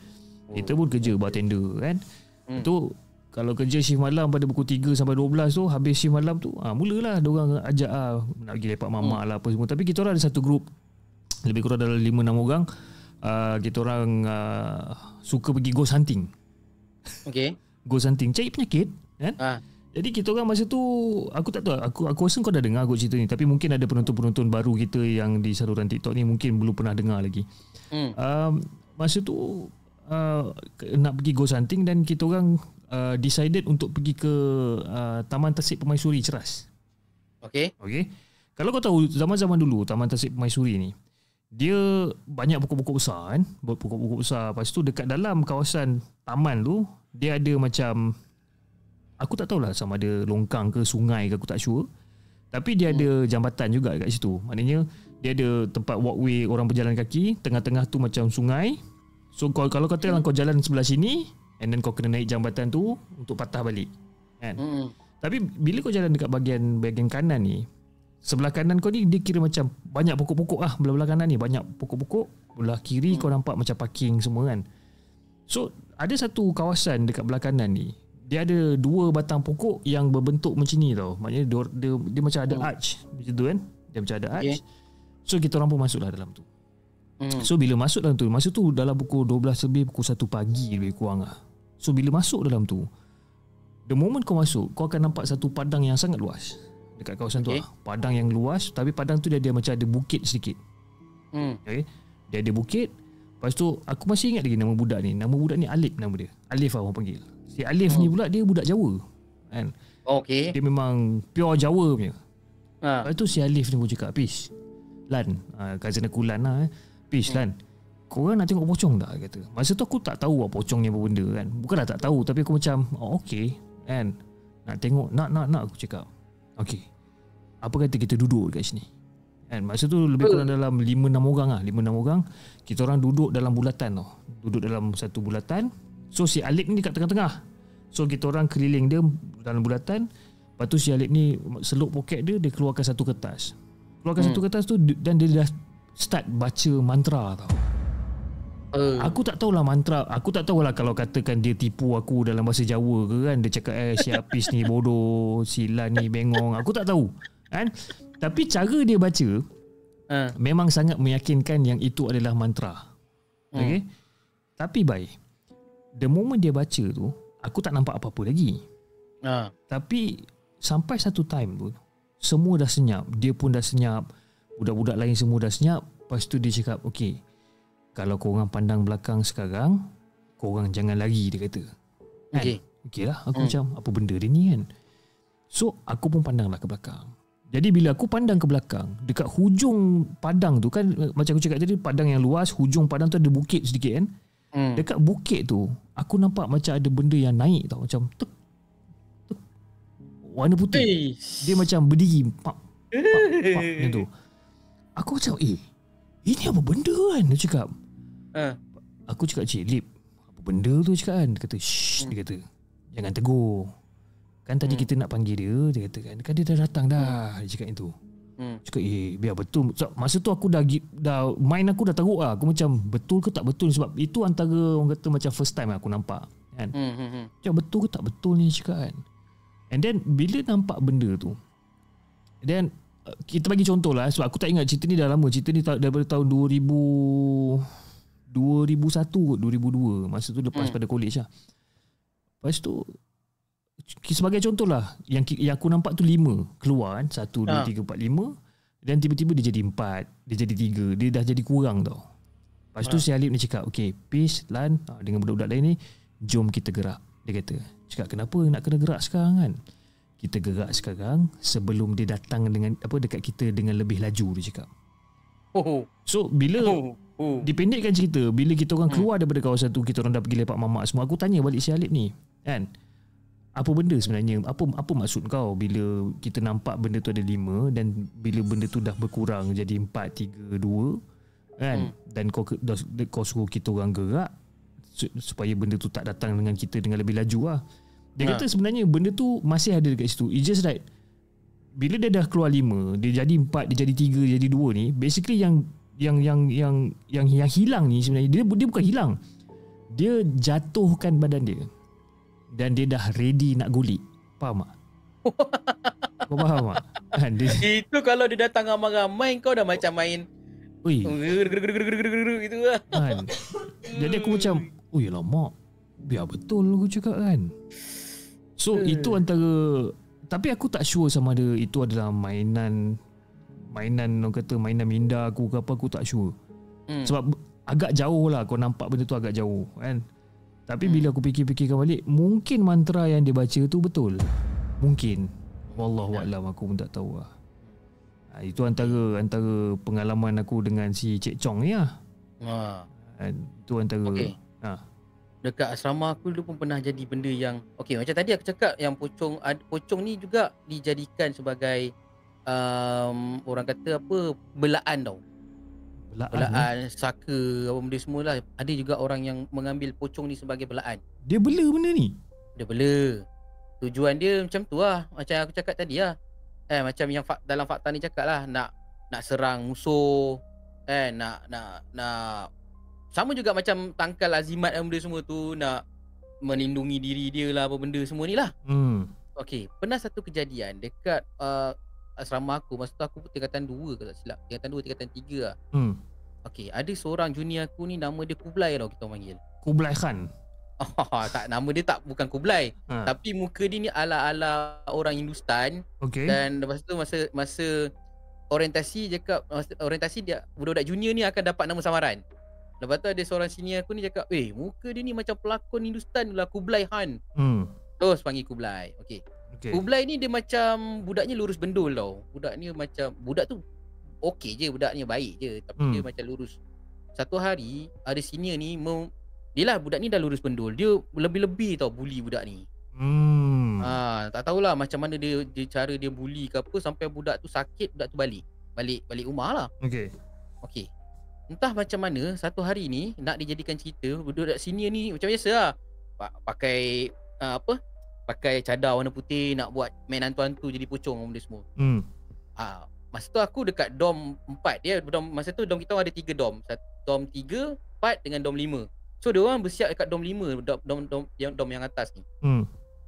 Kita pun kerja bartender kan. Itu kalau kerja shift malam pada pukul 3 sampai 12 tu, habis shift malam tu mulalah diorang ajak nak pergi lepak mamak lah apa semua. Tapi kita orang ada satu grup lebih kurang dalam 5-6 orang. Kita orang suka pergi ghost hunting. Okay. Ghost hunting, cari penyakit kan. Jadi kita orang masa tu, aku tak tahu, aku rasa kau dah dengar aku cerita ni, tapi mungkin ada penonton-penonton baru kita yang di saluran TikTok ni mungkin belum pernah dengar lagi. Masa tu nak pergi ghost hunting dan kita orang decided untuk pergi ke Taman Tasik Permaisuri Ceras. Okay. Kalau kau tahu zaman-zaman dulu Taman Tasik Permaisuri ni, dia banyak pokok-pokok besar kan. Pokok-pokok besar. Lepas tu dekat dalam kawasan taman tu, dia ada macam, aku tak tahulah sama ada longkang ke sungai ke, aku tak sure. Tapi dia ada jambatan juga kat situ. Maknanya dia ada tempat walkway orang berjalan kaki. Tengah-tengah tu macam sungai. So kalau katakan kau jalan sebelah sini, and then kau kena naik jambatan tu untuk patah balik kan. Tapi bila kau jalan dekat bahagian kanan ni, sebelah kanan kau ni dia kira macam banyak pokok-pokok belah-belah kanan ni banyak pokok-pokok, belah kiri kau nampak macam parking semua kan. So ada satu kawasan dekat belah kanan ni, dia ada 2 batang pokok yang berbentuk macam ni tau. Maknanya dia macam ada arch macam tu kan. Dia macam ada arch. So kita orang pun masuklah dalam tu. So bila masuk dalam tu, masa tu dalam pukul 12 lebih, pukul 1 pagi lebih kurang lah. So bila masuk dalam tu, the moment kau masuk, kau akan nampak satu padang yang sangat luas dekat kawasan tu Padang yang luas, tapi padang tu dia macam ada bukit sedikit. Okay? Dia ada bukit. Lepas tu aku masih ingat lagi nama budak ni. Nama budak ni Alif nama dia. Alif lah orang panggil. Si Alif ni pula dia budak Jawa kan. Dia memang pure Jawa punya. Lepas tu si Alif ni pun cakap, Pish Lan, cousin aku Lan lah Pish Lan, korang nak tengok pocong tak? Kata. Masa tu aku tak tahu pocong ni apa benda kan. Bukanlah tak tahu, tapi aku macam okay kan. Nak tengok, nak aku cakap. Okay, apa kata kita duduk dekat sini kan. Masa tu lebih kurang dalam 5-6 orang lah. 5-6 orang. Kita orang duduk dalam bulatan tau. Duduk dalam satu bulatan. So si Alip ni dekat tengah-tengah. So kita orang keliling dia dalam bulatan. Lepas tu si Alip ni seluk poket dia, dia keluarkan satu kertas. Satu kertas tu dan dia dah start baca mantra tau. Aku tak tahulah mantra. Aku tak tahulah kalau katakan dia tipu aku dalam bahasa Jawa ke kan. Dia cakap si Apis ni bodoh, si Lan ni bengong. Aku tak tahu kan. Tapi cara dia baca memang sangat meyakinkan yang itu adalah mantra. Okay. Tapi baik, the moment dia baca tu, aku tak nampak apa-apa lagi. Tapi sampai satu time tu, semua dah senyap. Dia pun dah senyap. Budak-budak lain semua dah senyap. Lepas tu dia cakap, okay, kalau korang pandang belakang sekarang, korang jangan lari, dia kata. Okay lah. Aku macam, apa benda dia ni kan. So aku pun pandanglah ke belakang. Jadi bila aku pandang ke belakang, dekat hujung padang tu kan, macam aku cakap tadi, padang yang luas, hujung padang tu ada bukit sedikit kan. Dekat bukit tu, aku nampak macam ada benda yang naik tau. Macam tek, warna putih. Dia macam berdiri pap, macam tu. Aku macam ini apa benda kan. Dia cakap, aku cakap, Cik Lip, apa benda tu cakap kan. Dia kata, shh, dia kata, jangan tegur. Kan tadi kita nak panggil dia kata kan dia dah datang dah. Dia cakap itu. Cakap biar betul. Masa tu aku dah mind aku dah teruk lah. Aku macam betul ke tak betul, sebab itu antara orang kata macam first time aku nampak kan. Cakap betul ke tak betul ni cakap kan. And then bila nampak benda tu, then kita bagi contoh lah, sebab aku tak ingat cerita ni dah lama. Cerita ni daripada tahun 2001 2002. Masa tu lepas pada college lah. Lepas tu sebagai contoh lah, yang aku nampak tu 5 keluar kan. 1, 2, 3, 4, 5. Dan tiba-tiba dia jadi 4, dia jadi 3. Dia dah jadi kurang tau. Lepas tu si Alip ni cakap, okay, Peace, Lan, dengan budak-budak lain ni, jom kita gerak. Dia kata, cakap kenapa nak kena gerak sekarang kan. Kita gerak sekarang sebelum dia datang dengan dekat kita dengan lebih laju, dia cakap. So bila dipendekkan cerita, bila kita orang keluar daripada kawasan tu, kita orang dah pergi lepak mamak semua. Aku tanya balik si Alip ni kan, apa benda sebenarnya, apa maksud kau bila kita nampak benda tu ada 5 dan bila benda tu dah berkurang jadi 4, 3, 2, kan, dan kau suruh kita orang gerak supaya benda tu tak datang dengan kita dengan lebih laju lah. Dia kata sebenarnya benda tu masih ada dekat situ. It's just that bila dia dah keluar 5, dia jadi 4, dia jadi 3, dia jadi 2 ni, basically yang hilang ni sebenarnya dia bukan hilang. Dia jatuhkan badan dia. Dan dia dah ready nak gulik. Faham tak? Kau faham tak? Kan, Itu kalau dia datang ramai-ramai, kau dah macam main gitu lah. Kan? Jadi aku macam, oh yalah mak, biar betul aku cakap kan. So itu antara, tapi aku tak sure sama ada itu adalah mainan orang kata mainan minda aku ke apa, aku tak sure. Sebab agak jauh lah kau nampak benda tu agak jauh kan. Tapi bila aku fikir-fikirkan balik, mungkin mantra yang dia baca tu betul. Mungkin. Wallahualam, aku pun tak tahu lah. Itu antara pengalaman aku dengan si Cik Chong ni lah. Itu antara. Okay. Dekat asrama aku dulu pun pernah jadi benda yang okey, macam tadi aku cakap yang pocong ni juga dijadikan sebagai orang kata apa, belaan tau. Belaan, saka, apa benda semualah. Ada juga orang yang mengambil pocong ni sebagai belaan. Dia bela benda ni? Dia bela. Tujuan dia macam tu lah, macam aku cakap tadi lah. Macam yang dalam fakta ni cakap lah, nak serang musuh, nak sama juga macam tangkal azimat dan benda semua tu, nak melindungi diri dia lah, apa benda semua ni lah. Okey, pernah satu kejadian dekat asrama aku. Masa tu aku tingkatan 2 ke tak silap, tingkatan 2, tingkatan 3 lah. Okey, ada seorang junior aku ni, nama dia Kublai tau kita panggil. Kublai Khan? Tak, nama dia bukan Kublai. Tapi muka dia ni ala-ala orang Hindustan. Okay. Dan lepas tu masa orientasi dia, budak-budak junior ni akan dapat nama samaran. Lepas tu ada seorang senior aku ni cakap, muka dia ni macam pelakon Hindustan lah, Kublai Khan. Terus panggil Kublai. Okay. Kublai ni dia macam budaknya lurus bendul tau. Budak tu okey je, budaknya baik je, tapi dia macam lurus. Satu hari ada senior ni budak ni dah lurus bendul. Dia lebih-lebih tau bully budak ni. Tak tahulah macam mana dia cara dia bully ke apa, sampai budak tu sakit, budak tu balik rumah lah. Okey. Entah macam mana satu hari ni nak dijadikan cerita, budak senior ni macam biasa lah, pakai pakai cadar warna putih, nak buat main hantu-hantu jadi pocong benda semua. Masa tu aku dekat dom 4 dia. Masa tu dom kita ada 3 dom. Dom 3, 4 dengan dom 5. So dia orang bersiap dekat dom 5, dom yang atas ni.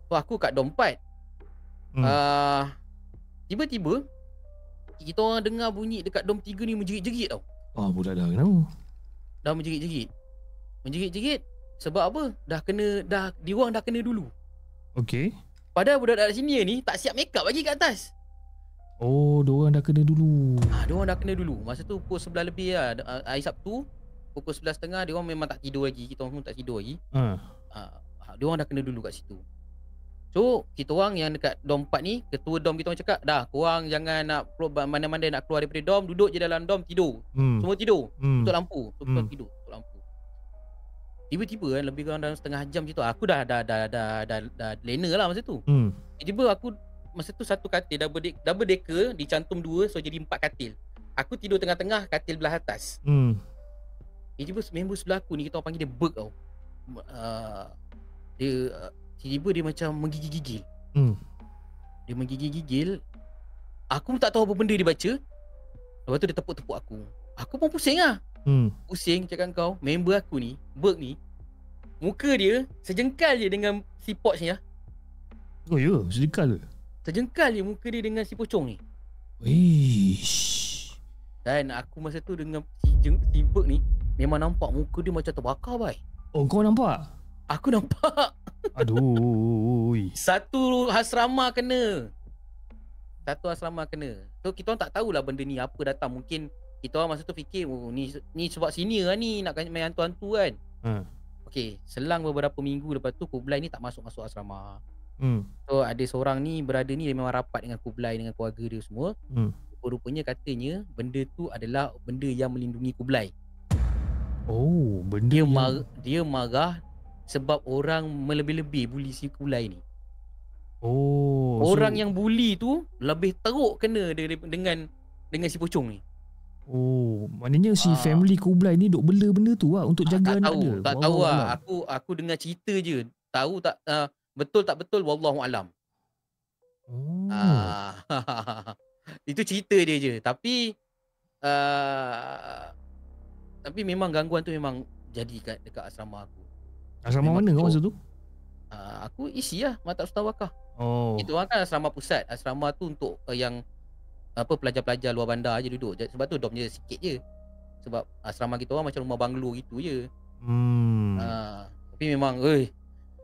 So aku kat dom 4. Tiba-tiba kita orang dengar bunyi dekat dom 3 ni menjerit-jerit tau. Budak dah kenapa? Dah menjerit-jerit sebab apa? Diorang dah kena dulu. Okey. Padahal budak-budak sini ni tak siap make up lagi kat atas. Diorang dah kena dulu. Diorang dah kena dulu. Masa tu pukul 11 lebih lah, hari Sabtu. Pukul 11.30 diorang memang tak tidur lagi. Kita orang pun tak tidur lagi. Diorang dah kena dulu kat situ. So kita orang yang dekat dom 4 ni, ketua dom kita orang cakap, dah korang jangan nak mana-mana nak keluar daripada dom, duduk je dalam dom, tidur. Semua tidur. Tutup lampu. Tidur, tutup lampu. Tiba-tiba kan, lebih kurang dalam setengah jam macam tu, aku dah lena lah masa tu. Tiba-tiba aku masa tu satu katil double decker dicantum 2, so jadi 4 katil. Aku tidur tengah-tengah, katil belah atas. Tiba-tiba member sebelah aku ni, kita orang panggil dia Berg tau. Tiba-tiba dia macam menggigil-gigil. Dia menggigil-gigil. Aku pun tak tahu apa benda dia baca. Lepas tu dia tepuk-tepuk aku. Aku pun pusing lah. Pusing cakap kau. Member aku ni, Berg ni, muka dia sejengkal je dengan si Poch ni lah. Oh ya, sejengkal ke? Sejengkal je muka dia dengan si pocong ni. Wish. Dan aku masa tu dengan si Berg ni, memang nampak muka dia macam terbakar bai. Kau nampak? Aku nampak. Aduh. Satu asrama kena. So kita orang tak tahulah benda ni apa datang. Mungkin kita orang masa tu fikir, ni sebab senior lah ni nak main hantu-hantu kan. Okey, selang beberapa minggu lepas tu Kublai ni tak masuk asrama. So ada seorang ni berada ni, dia memang rapat dengan Kublai, dengan keluarga dia semua. Rupanya katanya benda tu adalah benda yang melindungi Kublai. Dia marah sebab orang melebih-lebih bully si Kublai ni. Orang yang bully tu lebih teruk kena dengan si pocong ni. Oh, maknanya si family Kublai ni duk bela benda tu lah untuk jaga Tak anak tahu, dia. tak tahu Wallahualam. lah. Aku dengar cerita je. Tahu tak betul tak betul wallahu alam. Oh. Itu cerita dia je. Tapi memang gangguan tu memang jadi dekat asrama aku. Asrama Memang mana kau kecoh. masa tu? Aku isi lah Maktab Sutawakah. Oh. Itu orang kan asrama pusat. Asrama tu untuk yang pelajar-pelajar luar bandar je duduk. Sebab tu dorm je sikit je. Sebab asrama kita orang macam rumah banglo gitu je. Tapi memang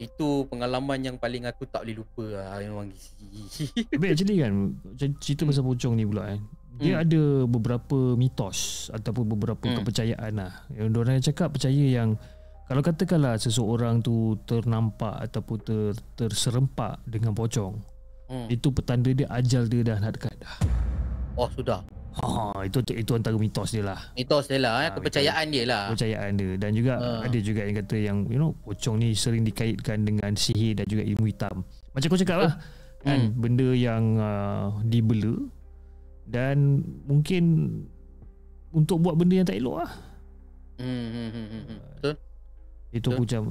itu pengalaman yang paling aku tak boleh lupa lah. Memang Tapi actually kan, cerita pasal pocong ni pula dia ada beberapa mitos ataupun beberapa kepercayaan lah. Yang diorang cakap percaya yang kalau katakanlah seseorang tu ternampak ataupun terserempak dengan pocong, itu petanda dia ajal dia dah nak dekat dah. Oh sudah. Itu antara mitos dia lah. Mitos dia lah, kepercayaan dia lah. Kepercayaan dia. Dan juga ada juga yang kata yang pocong ni sering dikaitkan dengan sihir dan juga ilmu hitam. Macam kau cakap lah kan, benda yang dibela dan mungkin untuk buat benda yang tak elok lah. Betul. Itu aku macam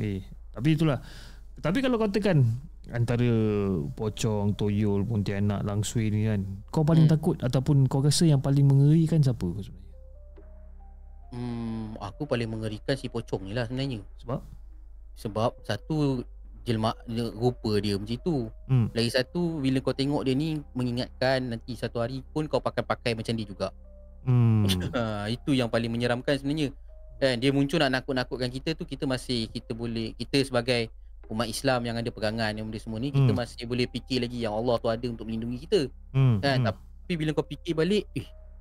tapi itulah. Tapi kalau katakan antara pocong, toyol, pontianak, langsui ni kan, kau paling takut ataupun kau rasa yang paling mengerikan siapa sebenarnya? Aku paling mengerikan si pocong ni lah sebenarnya. Sebab satu jelma rupa dia macam tu. Lagi satu bila kau tengok dia ni mengingatkan nanti satu hari pun kau pakai macam dia juga. Itu yang paling menyeramkan sebenarnya. Kan dia muncul nak nakut-nakutkan kita tu, kita sebagai umat Islam yang ada pegangan yang benda semua ni, kita masih boleh fikir lagi yang Allah tu ada untuk melindungi kita. Kan tapi bila kau fikir balik,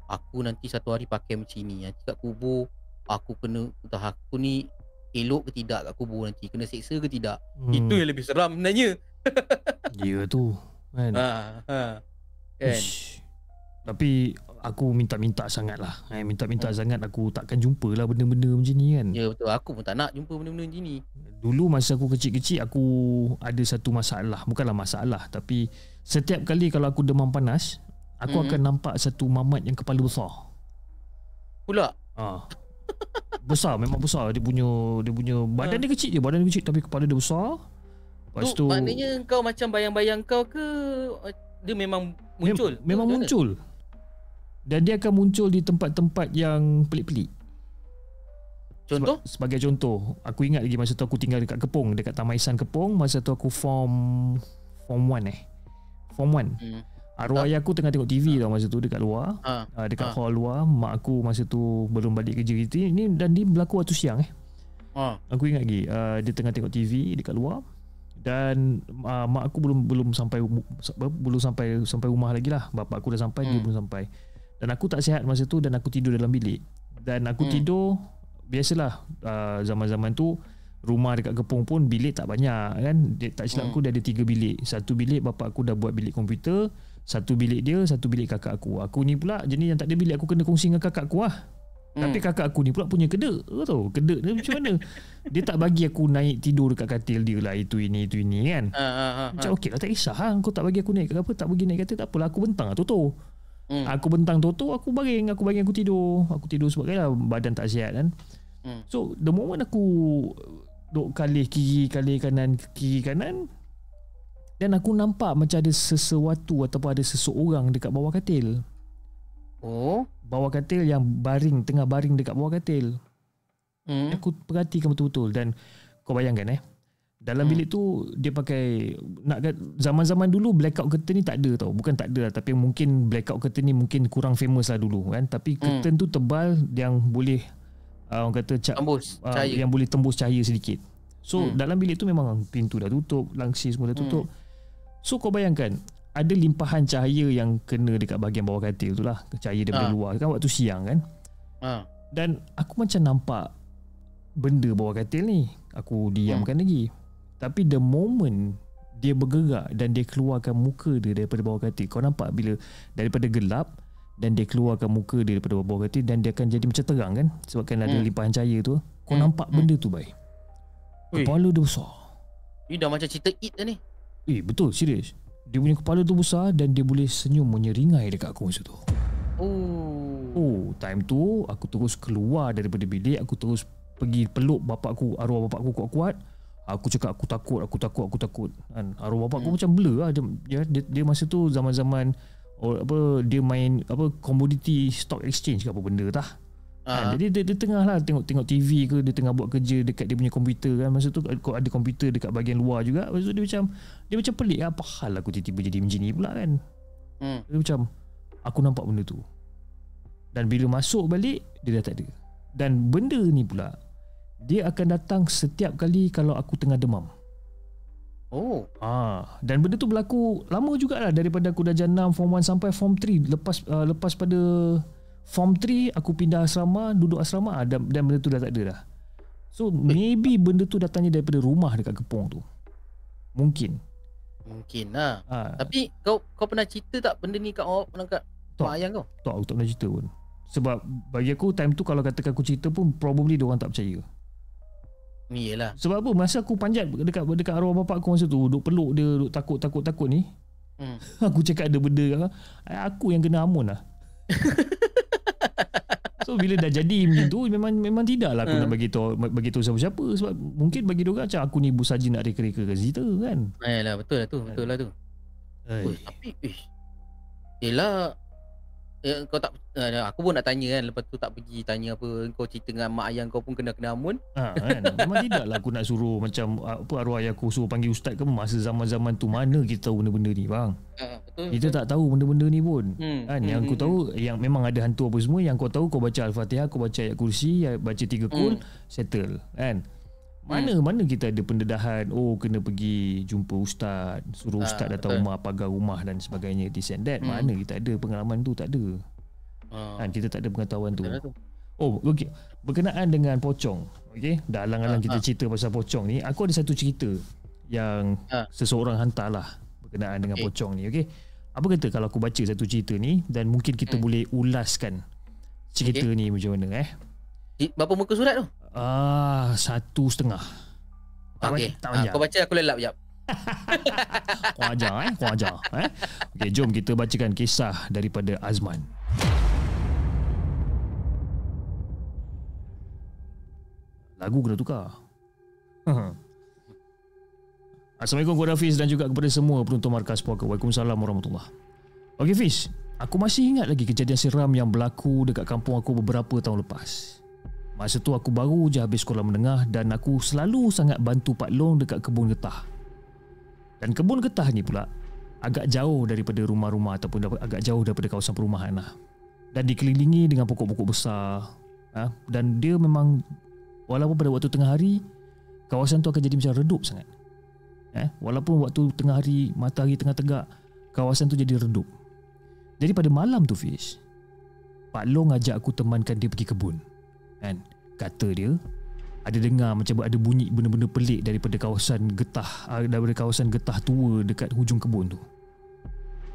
aku nanti satu hari pakai macam ni, nanti kat kubur aku kena, entah aku ni elok ke tidak kat kubur, nanti kena seksa ke tidak. Itu yang lebih seram sebenarnya. Ya tu kan. Kan. Tapi aku minta-minta sangat lah. Minta-minta sangat aku takkan jumpa lah benda-benda macam ni kan. Ya betul, aku pun tak nak jumpa benda-benda macam ni. Dulu masa aku kecil-kecil aku ada satu masalah. Bukanlah masalah, tapi setiap kali kalau aku demam panas, aku akan nampak satu mamat yang kepala besar. Pula? Besar, memang besar. Dia punya badan dia kecil je, badan dia kecil tapi kepala dia besar. Lepas tu maknanya kau macam bayang-bayang kau ke dia memang muncul? Memang muncul. Dan dia akan muncul di tempat-tempat yang pelik-pelik. Contoh? Sebagai contoh, aku ingat lagi masa tu aku tinggal dekat Kepong, dekat Taman Isan Kepong. Masa tu aku form 1 Form 1. Arwah ayah aku tengah tengok TV tau masa tu dekat luar. Dekat hall luar. Mak aku masa tu belum balik kerja gitu. Dan dia berlaku waktu siang Aku ingat lagi dia tengah tengok TV dekat luar. Dan mak aku belum sampai rumah lagi lah. Bapak aku dah sampai, dia belum sampai. Dan aku tak sihat masa tu dan aku tidur dalam bilik. Dan aku tidur biasalah, zaman-zaman tu rumah dekat Kepong pun bilik tak banyak kan. Tak silap aku dia ada 3 bilik. Satu bilik bapak aku dah buat bilik komputer, satu bilik dia, satu bilik kakak aku. Aku ni pula jenis yang tak ada bilik, aku kena kongsi dengan kakak aku lah. Tapi kakak aku ni pula punya kedek tau. Kedek dia macam mana, dia tak bagi aku naik tidur dekat katil dia lah. Itu ini kan. Macam okey lah, tak kisah lah. Kau tak bagi aku naik ke apa, tak bagi naik katil, tak apalah, aku bentang lah Toto. Aku bentang Toto, aku baring aku tidur. Aku tidur sebab kan badan tak sihat kan. So the moment aku duk kalih kiri kanan, dan aku nampak macam ada sesuatu ataupun ada seseorang dekat bawah katil. Bawah katil yang tengah baring dekat bawah katil. Aku perhatikan betul-betul. Dan kau bayangkan dalam bilik tu dia pakai, zaman-zaman dulu blackout curtain ni tak ada tau. Bukan tak ada lah, tapi mungkin blackout curtain ni mungkin kurang famous lah dulu kan. Tapi curtain tu tebal yang boleh orang kata tembus cahaya, yang boleh tembus cahaya sedikit. So dalam bilik tu memang pintu dah tutup, langsi semua dah tutup. So kau bayangkan ada limpahan cahaya yang kena dekat bahagian bawah katil tu lah. Cahaya daripada luar kan waktu siang kan. Dan aku macam nampak benda bawah katil ni. Aku diamkan lagi. Tapi the moment dia bergerak dan dia keluarkan muka dia daripada bawah katil, kau nampak bila daripada gelap dan dia keluarkan muka dia daripada bawah katil, dan dia akan jadi macam terang kan, sebabkan ada limpahan cahaya tu. Kau nampak benda tu baik. Kepala dia besar. Ini dah macam cerita It dah ni. Betul, serius. Dia punya kepala tu besar dan dia boleh senyum menyeringai dekat aku masa tu. Oh, time tu aku terus keluar daripada bilik, aku terus pergi peluk arwah bapak aku kuat-kuat. Aku cakap aku takut. Kan? Arwah bapak aku macam blur lah. Dia masa tu zaman-zaman dia main commodity stock exchange ke apa benda tah. Kan? Jadi dia tengah lah tengok TV ke, dia tengah buat kerja dekat dia punya komputer kan. Masa tu ada komputer dekat bahagian luar juga. Masa tu dia macam pelik lah, apa hal aku tiba-tiba jadi macam ni pula kan. Dia macam aku nampak benda tu. Dan bila masuk balik, dia dah tak ada. Dan benda ni pula, dia akan datang setiap kali kalau aku tengah demam. Oh. Dan benda tu berlaku lama jugalah, daripada aku dah J6 Form 1 sampai Form 3. Lepas pada Form 3 aku pindah asrama, duduk asrama, dan benda tu dah tak ada dah. So maybe benda tu datangnya daripada rumah dekat Kepong tu. Mungkin lah. Tapi kau pernah cerita tak benda ni kat mak ayah kau? Tak, aku tak pernah cerita pun. Sebab bagi aku time tu kalau katakan aku cerita pun probably diorang tak percaya. Iyalah. Sebab apa? Masa aku panjat dekat arwah bapak aku masa tu, duk peluk dia, duk takut ni. Aku cakap ada benda, aku yang kena amun lah. So bila dah jadi macam tu, memang tidaklah aku nak bagi tahu siapa-siapa. Sebab mungkin bagi diorang macam aku ni ibu saja nak reka-reka ke cerita kan. Yalah, betul lah tu. Tapi yelah, kau tak, aku pun nak tanya kan, lepas tu tak pergi tanya apa, kau cerita dengan mak ayah kau pun kena amun. Kan? Memang tidaklah aku nak suruh macam arwah ayah aku suruh panggil ustaz ke. Masa zaman-zaman tu mana kita tahu benda-benda ni bang. Kita tak tahu benda-benda ni pun. Kan? Yang aku tahu yang memang ada hantu apa semua, yang kau tahu kau baca Al-Fatihah, kau baca ayat kursi, baca 3 kul, settle kan. Mana kita ada pendedahan kena pergi jumpa ustaz, suruh ustaz datang rumah, pagar rumah dan sebagainya, this and that. Mana kita ada pengalaman tu? Tak ada. Kan, kita tak ada pengetahuan tu. Okey, berkenaan dengan pocong. Okey, dah alang-alang kita cerita pasal pocong ni, aku ada satu cerita yang seseorang hantarlah berkenaan dengan pocong ni. Okey, apa kata kalau aku baca satu cerita ni dan mungkin kita boleh ulaskan cerita ni macam mana Berapa muka surat tu? 1.5. Okey. Tak banyak. Kau baca, aku lelap jap. Kau ajar. Okey, jom kita bacakan kisah daripada Azman. Lagu kena tukar. Assalamualaikum kepada Hafiz dan juga kepada semua penonton Markas Puaka. Waalaikumsalam warahmatullahi. Okey Fiz, aku masih ingat lagi kejadian seram yang berlaku dekat kampung aku beberapa tahun lepas. Masa tu aku baru je habis sekolah menengah dan aku selalu sangat bantu Pak Long dekat kebun getah. Dan kebun getah ni pula agak jauh daripada rumah-rumah ataupun agak jauh daripada kawasan perumahan lah. Dan dikelilingi dengan pokok-pokok besar. Dan dia memang, walaupun pada waktu tengah hari, kawasan tu akan jadi macam redup sangat. Walaupun waktu tengah hari, matahari tengah tegak, kawasan tu jadi redup. Jadi pada malam tu Fiz, Pak Long ajak aku temankan dia pergi kebun. Kan? Kata dia ada dengar macam ada bunyi benda-benda pelik daripada kawasan getah tua dekat hujung kebun tu.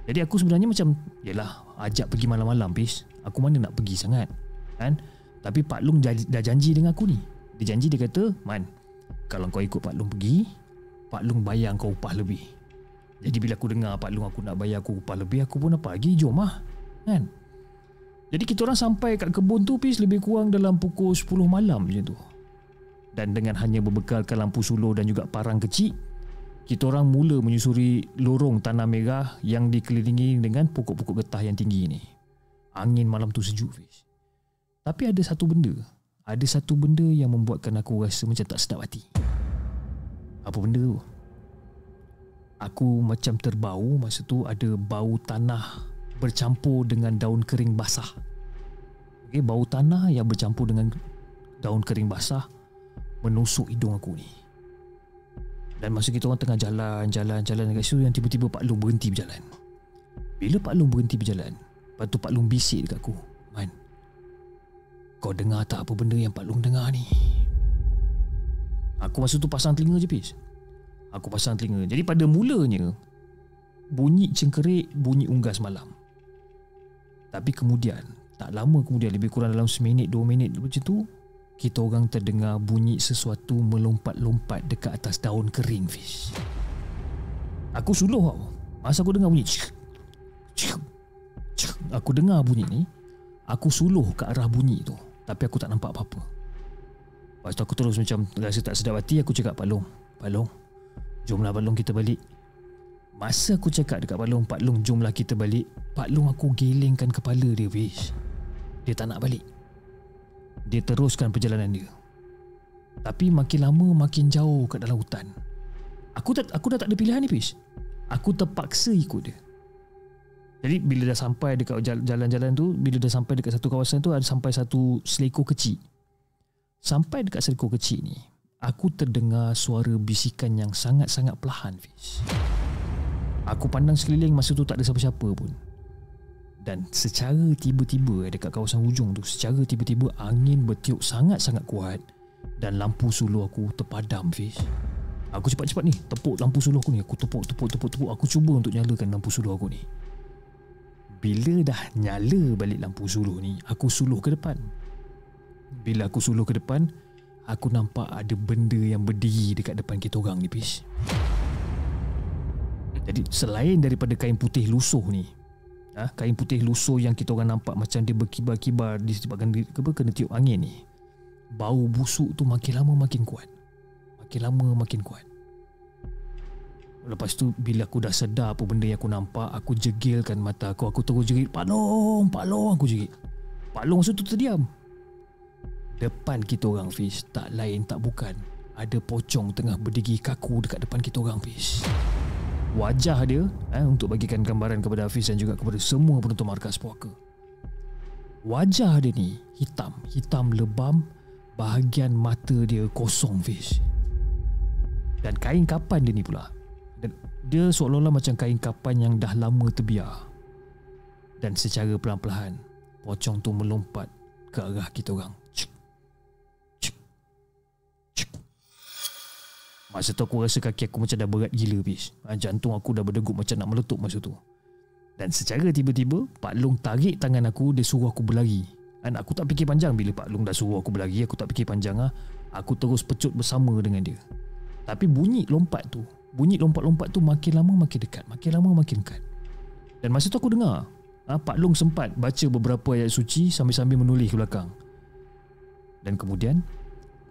Jadi aku sebenarnya macam, yelah, ajak pergi malam-malam Pis, aku mana nak pergi sangat kan. Tapi Pak Long dah janji dengan aku ni. Dia janji, dia kata, Man, kalau kau ikut Pak Long pergi, Pak Long bayar kau upah lebih. Jadi bila aku dengar Pak Long aku nak bayar aku upah lebih, aku pun apa lagi, jom lah kan. Jadi kita orang sampai kat kebun tu Pis lebih kurang dalam pukul 10 malam macam tu. Dan dengan hanya berbekalkan lampu suluh dan juga parang kecil, kita orang mula menyusuri lorong tanah merah yang dikelilingi dengan pokok-pokok getah yang tinggi ni. Angin malam tu sejuk Pis. Tapi ada satu benda yang membuatkan aku rasa macam tak sedap hati. Apa benda tu? Aku macam terbau. Masa tu ada bau tanah bercampur dengan daun kering basah. Okey, bau tanah yang bercampur dengan daun kering basah menusuk hidung aku ni. Dan masa kita orang tengah jalan dekat situ, yang tiba-tiba Pak Long berhenti berjalan. Bila Pak Long berhenti berjalan, lepas tu Pak Long bisik dekat aku, Man, kau dengar tak apa benda yang Pak Long dengar ni? Aku masa tu pasang telinga je Pis. Aku pasang telinga. Jadi pada mulanya bunyi cengkerik, bunyi unggas malam. Tapi kemudian, tak lama kemudian, lebih kurang dalam 1 minit 2 minit macam tu, kita orang terdengar bunyi sesuatu melompat-lompat dekat atas daun kering Fish. Aku suluh tau. Masa aku dengar bunyi, aku dengar bunyi ni, Aku suluh ke arah bunyi tu, tapi aku tak nampak apa-apa. Lepas tu aku terus macam rasa tak sedap hati. Aku cakap, Pak Long, jomlah Pak Long kita balik. Masa aku cakap dekat Pak Long, Pak Long jomlah kita balik, Pak Long aku gelengkan kepala dia, Fish. Dia tak nak balik. Dia teruskan perjalanan dia. Tapi makin lama makin jauh kat dalam hutan. Aku dah tak ada pilihan ni, Fish. Aku terpaksa ikut dia. Jadi bila dah sampai dekat jalan-jalan tu, bila dah sampai dekat satu kawasan tu, ada sampai satu selekor kecil. Sampai dekat selekor kecil ni, aku terdengar suara bisikan yang sangat-sangat perlahan, Fish. Aku pandang sekeliling, masa tu tak ada siapa-siapa pun. Dan secara tiba-tiba dekat kawasan hujung tu, secara tiba-tiba angin bertiup sangat-sangat kuat dan lampu suluh aku terpadam, Fish. Aku cepat-cepat ni tepuk lampu suluh aku ni. Aku tepuk. Aku cuba untuk nyalakan lampu suluh aku ni. Bila dah nyala balik lampu suluh ni, aku suluh ke depan. Bila aku suluh ke depan, aku nampak ada benda yang berdiri dekat depan kita orang ni, Fish. Jadi selain daripada kain putih lusuh ni, kain putih lusuh yang kita orang nampak macam dia berkibar-kibar disebabkan kena tiup angin ni, bau busuk tu makin lama makin kuat. Makin lama makin kuat. Lepas tu bila aku dah sedar apa benda yang aku nampak, aku jegilkan mata aku. Aku terus jerit, Pak Long, aku jerit. Pak Long masa tu terdiam. Depan kita orang, Fish, tak lain tak bukan, ada pocong tengah berdiri kaku dekat depan kita orang, Fish. Wajah dia, untuk bagikan gambaran kepada Hafiz dan juga kepada semua penonton Markas Puaka, wajah dia ni hitam lebam. Bahagian mata dia kosong, Fish. Dan kain kapan dia ni pula, dia seolah-olah macam kain kapan yang dah lama terbiar. Dan secara perlahan-lahan pocong tu melompat ke arah kita orang. Masa tu aku rasa kaki aku macam dah berat gila, Fish. Jantung aku dah berdegup macam nak meletup masa tu. Dan secara tiba-tiba Pak Long tarik tangan aku, dia suruh aku berlari. Dan aku tak fikir panjang. Bila Pak Long dah suruh aku berlari, aku tak fikir panjang. Aku terus pecut bersama dengan dia. Tapi bunyi lompat tu, bunyi lompat-lompat tu makin lama makin dekat, makin lama makin dekat. Dan masa tu aku dengar Pak Long sempat baca beberapa ayat suci sambil-sambil menulis ke belakang. Dan kemudian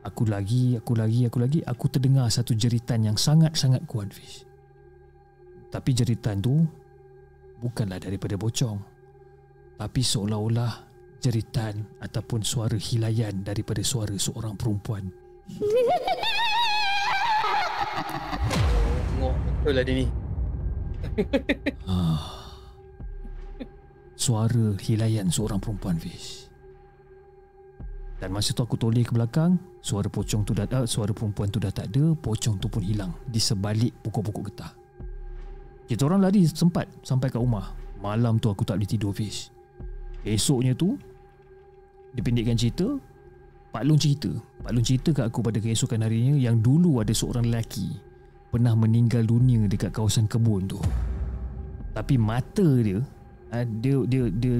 Aku lagi, aku terdengar satu jeritan yang sangat-sangat kuat, Fish. Tapi jeritan tu bukanlah daripada pocong, tapi seolah-olah jeritan ataupun suara hilayan daripada suara seorang perempuan. Tengok betul lah dia ni. Suara hilayan seorang perempuan, Fish. Dan masa tu aku toleh ke belakang, suara perempuan tu dah tak ada, pocong tu pun hilang di sebalik pokok-pokok getah. Kita orang lari sempat sampai kat rumah. Malam tu aku tak boleh tidur, Fish. Esoknya tu, dipendekkan cerita, Pak Long cerita kat aku pada keesokan harinya yang dulu ada seorang lelaki pernah meninggal dunia dekat kawasan kebun tu. Tapi mata dia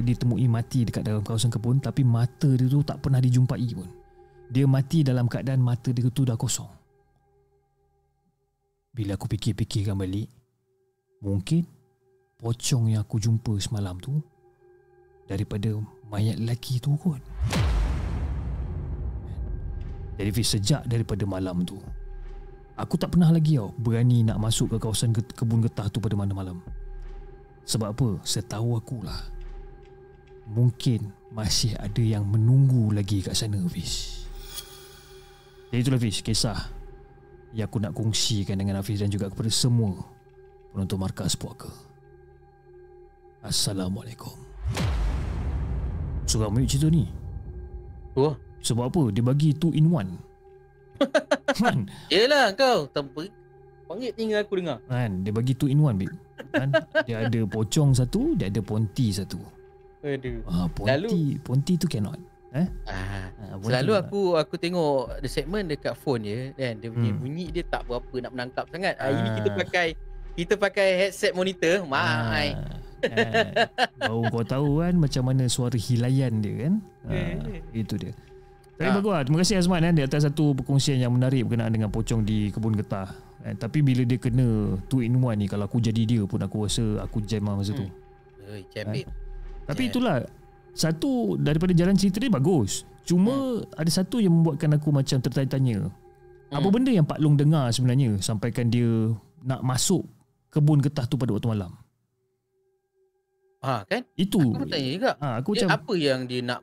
ditemui mati dekat dalam kawasan kebun, tapi mata dia tu tak pernah dijumpai pun. Dia mati dalam keadaan mata dia tu dah kosong. Bila aku fikir-fikirkan balik, mungkin pocong yang aku jumpa semalam tu daripada mayat lelaki tu kot. Jadi sejak daripada malam tu, aku tak pernah lagi berani nak masuk ke kawasan kebun getah tu pada malam-malam. Sebab apa? Setahu akulah, mungkin masih ada yang menunggu lagi kat sana, Fish. Jadi itulah, Fish, kisah yang aku nak kongsikan dengan Hafiz dan juga kepada semua penonton Markas Puaka. Assalamualaikum. Seram cerita ni. Wah. Sebab apa? Dia bagi 2 in 1. Kan? Yelah kau panggil tinggal aku dengar. Kan? Dia bagi 2 in 1, babe. Kan? Dia ada pocong satu, dia ada ponti satu. Aduh. Ponti tu cannot. Selalu aku tengok the segment dekat phone je kan, dia punya bunyi dia tak berapa nak menangkap sangat. Ini kita pakai headset monitor. Baru kau tahu kan macam mana suara hilayan dia kan. Itu dia. Tapi bagus lah. Terima kasih Azman di atas satu perkongsian yang menarik berkenaan dengan pocong di kebun getah. Tapi bila dia kena 2 in 1 ni, kalau aku jadi dia pun aku rasa aku jam masa tu. Jam it. Tapi itulah, satu daripada jalan cerita dia bagus. Cuma ada satu yang membuatkan aku macam tertanya-tanya. Apa benda yang Pak Long dengar sebenarnya sampaikan dia nak masuk kebun getah tu pada waktu malam? Kan? Itu. Aku pun tanya juga. Aku Dia macam apa yang dia nak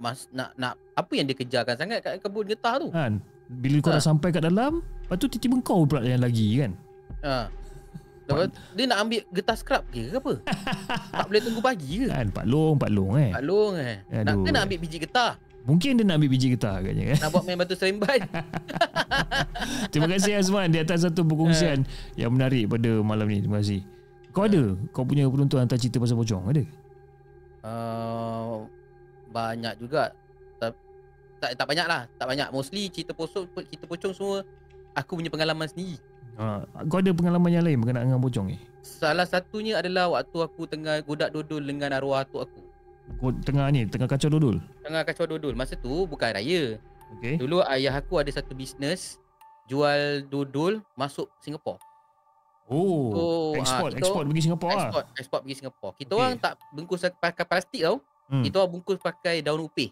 apa yang dia kejarkan sangat kat kebun getah tu? kan, bila kau dah sampai kat dalam, lepas tu tiba-tiba kau pula yang lagi kan. Lepas dia nak ambil getah scrub ke apa? Tak boleh tunggu pagi ke? Kan Pak Long Pak Long nak ambil biji getah. Mungkin dia nak ambil biji getah agaknya kan. Nak buat main batu seremban. Terima kasih Azman di atas satu perkongsian yang menarik pada malam ni. Terima kasih. Kau ada? Kau punya penonton hantar cerita pasal pocong ada? Banyak juga. Tak banyak lah. Tak banyak. Mostly cerita pocong semua aku punya pengalaman sendiri. Kau ada pengalaman yang lain berkenaan dengan pocong ni? Salah satunya adalah waktu aku tengah godak dodol dengan arwah atuk aku. Tengah kacau dodol? Tengah kacau dodol. Masa tu bukan raya. Okay. Dulu ayah aku ada satu bisnes jual dodol masuk Singapura. Ekspor pergi Singapura. Ekspor pergi Singapura. Kita orang tak bungkus pakai plastik tau. Kita orang bungkus pakai daun upih.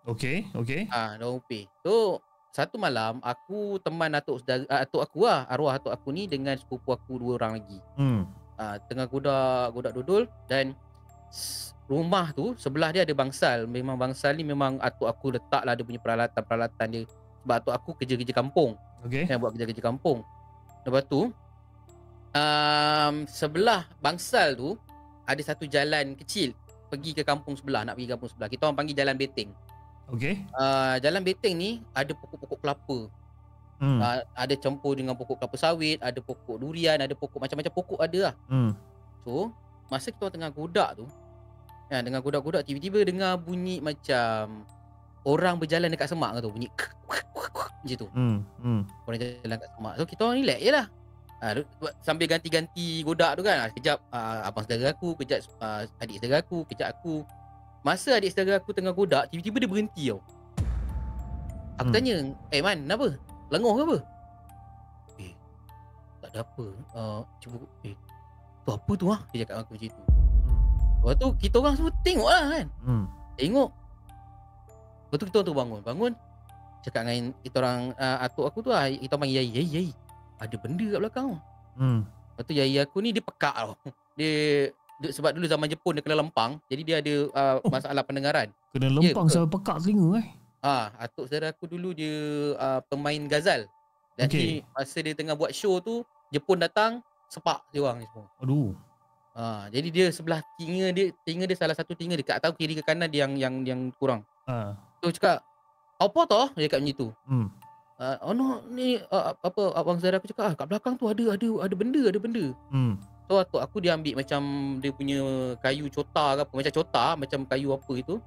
Okay. Daun upih. So satu malam aku teman atuk aku lah, arwah atuk aku ni dengan sepupu aku 2 orang lagi. Tengah godak dodol dan rumah tu sebelah dia ada bangsal. Memang bangsal ni memang atuk aku letaklah dia punya peralatan dia. Sebab atuk aku kerja kampung. Yang buat kerja kampung. Lepas tu sebelah bangsal tu ada satu jalan kecil pergi ke kampung sebelah, nak pergi kampung sebelah. Kita orang panggil jalan beteng. Jalan beteng ni ada pokok-pokok kelapa. Ada campur dengan pokok kelapa sawit, ada pokok durian, ada pokok macam-macam pokok ada lah. So masa kita orang tengah godak tu, tengah godak-godak tiba-tiba dengar bunyi macam orang berjalan dekat semak tu, bunyi macam tu. Orang jalan kat semak. So kita orang relax je lah. Sambil ganti-ganti godak tu kan. Kejap abang saudara aku, kejap adik saudara aku, kejap aku. Masa adik saudara aku tengah godak, tiba-tiba dia berhenti tau. Aku tanya, Man, kenapa? Lengoh ke apa? Tak ada apa. Cuba, tu apa tu lah? Dia cakap aku macam tu. Lepas tu kita orang semua tengok lah kan. Tengok. Lepas tu kita orang tu bangun. Cakap dengan kita orang, atuk aku tu lah, kita panggil Yai. Ada benda kat belakang tu. Lepas tu Yai aku ni dia pekak tau. Dia sebab dulu zaman Jepun dia kena lempang. Jadi dia ada masalah pendengaran. Kena lempang sampai pekak telinga atuk saudara aku dulu dia pemain gazal. Dan masa dia tengah buat show tu, Jepun datang, sepak dia orang ni semua. Aduh. Jadi dia sebelah telinga dia salah satu telinga dia tak tahu kiri ke kanan dia yang kurang. Tu cakap, apa toh? Dia cakap macam tu. Ni apa abang saudara aku cakap, kat belakang tu ada benda. So atuk aku dia ambil macam dia punya kayu cota ke apa, macam kayu apa itu.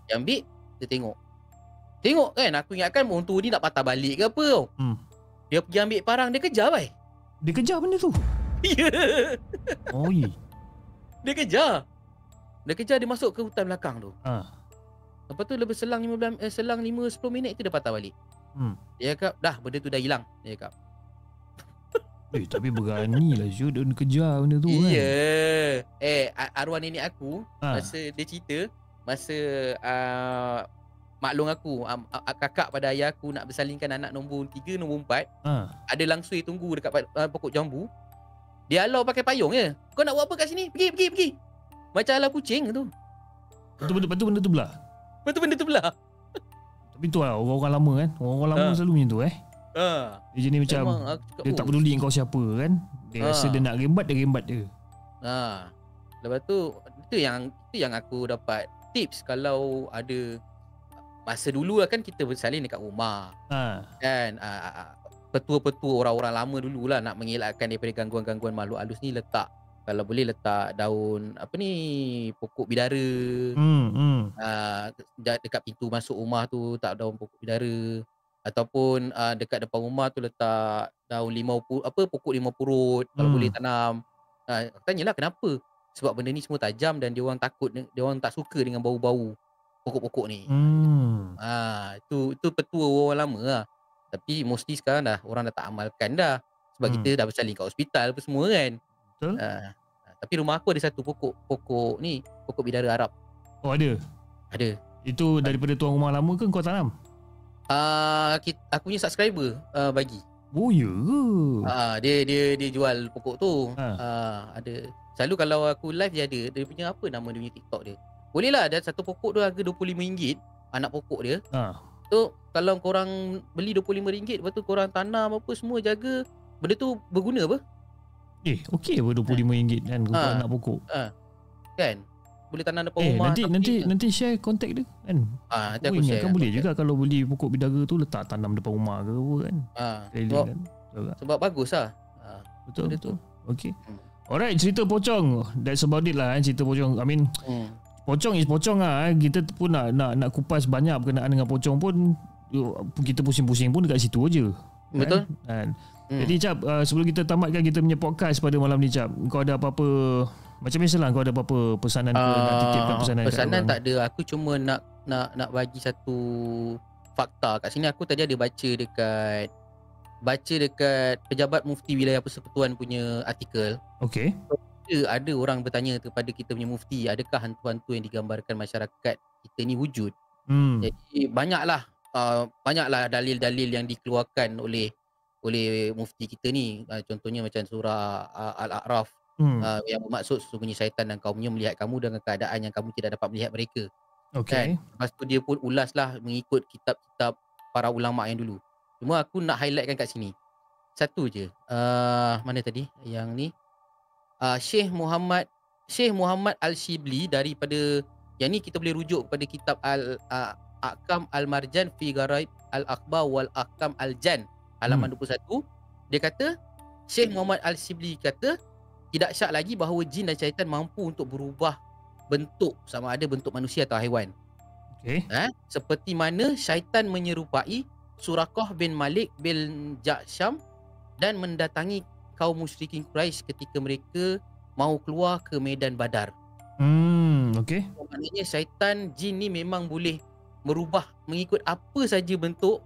Dia ambil, dia tengok kan, aku ingatkan montu ni nak patah balik ke apa tau. Dia pergi ambil parang, dia kejar bai. Dia kejar benda tu? Ya. Oi. Dia kejar, dia masuk ke hutan belakang tu. Lepas tu lebih selang 5-10 minit tu dia patah balik. Dia cakap, dah benda tu dah hilang. Dia cakap. Tapi berani lah Syul, dia kejar benda tu kan. Arwah nenek aku, masa dia cerita, masa maklum aku, kakak pada ayah aku nak bersalingkan anak nombor 3, nombor 4, ada langsui tunggu dekat pokok jambu. Dia halau pakai payung je. Kau nak buat apa kat sini? Pergi. Macam halau kucing tu. Lepas tu benda tu belah. Tapi tu lah orang-orang lama kan. Orang-orang lama selalu macam tu Dia jenis macam cakap, dia tak peduli kau siapa kan. Dia rasa dia nak rembat, dia rembat je. Lepas tu itu yang aku dapat tips kalau ada. Masa dulu lah kan kita bersalin dekat rumah. Kan petua-petua orang-orang lama dulu lah nak mengelakkan daripada gangguan-gangguan makhluk halus ni, letak, kalau boleh letak daun apa ni, pokok bidara. Dekat pintu masuk rumah tu tak daun pokok bidara, ataupun dekat depan rumah tu letak daun pokok limau purut kalau boleh tanam. Tanyalah kenapa? Sebab benda ni semua tajam dan dia orang takut, dia orang tak suka dengan bau-bau pokok-pokok ni. Itu petua orang lama lah. Tapi mostly sekarang dah orang dah tak amalkan dah. Sebab kita dah bersalin kat hospital apa semua kan. Betul. Tapi rumah aku ada satu pokok bidara Arab. Oh ada? Ada. Itu daripada tuan rumah lama ke kau tanam? Aku punya subscriber bagi. Oh ya ke? Dia jual pokok tu. Ha. Ada. Selalu kalau aku live dia ada. Dia punya apa nama dia punya TikTok dia. Boleh lah, ada satu pokok tu harga RM25 anak pokok dia. So kalau korang beli RM25, lepas tu korang tanam apa semua, jaga, benda tu berguna apa? Okey apa RM25 kan untuk anak pokok. Kan? Boleh tanam depan rumah. Nanti share kontak dia kan. Nanti aku share. Kan boleh juga kalau beli pokok bidara tu letak tanam depan rumah ke apa kan. Sebab bagus lah. Betul. Okey. Alright, cerita pocong. That's about it lah cerita pocong. I mean pocong is pocong lah. Kita pun nak kupas banyak berkenaan dengan pocong pun, kita pusing-pusing pun dekat situ aja. Betul. Kan? Jadi Cap, sebelum kita tamatkan kita punya podcast pada malam ni Cap, kau ada apa-apa macam biasalah, kau ada apa-apa pesanan ke, nak titipkan pesanan tak ada. Aku cuma nak bagi satu fakta kat sini. Aku tadi ada baca dekat Pejabat Mufti Wilayah Persekutuan punya artikel. Okey. Ada orang bertanya kepada kita punya mufti, adakah hantu-hantu yang digambarkan masyarakat kita ni wujud? Jadi banyaklah dalil-dalil yang dikeluarkan oleh mufti kita ni. Contohnya macam surah Al-A'raf, yang bermaksud sesungguhnya syaitan dan kaumnya melihat kamu dengan keadaan yang kamu tidak dapat melihat mereka. Okey. Lepas tu dia pun ulaslah mengikut kitab-kitab para ulama yang dulu. Cuma aku nak highlightkan kat sini satu je. Mana tadi yang ni, Syekh Muhammad Al-Shibli, daripada yang ni kita boleh rujuk kepada kitab Ahkam Al-Marjan fi Gharaib Al-Akhbar wal Ahkam Al-Jan halaman 21. Dia kata, Syekh Muhammad Al-Shibli kata, tidak syak lagi bahawa jin dan syaitan mampu untuk berubah bentuk, sama ada bentuk manusia atau haiwan. Okey. Seperti mana syaitan menyerupai Suraqah bin Malik bin Ja'sham dan mendatangi kaum musyrikin Quraisy ketika mereka mau keluar ke medan Badar. Okey. Maknanya syaitan, jin ni memang boleh merubah mengikut apa saja bentuk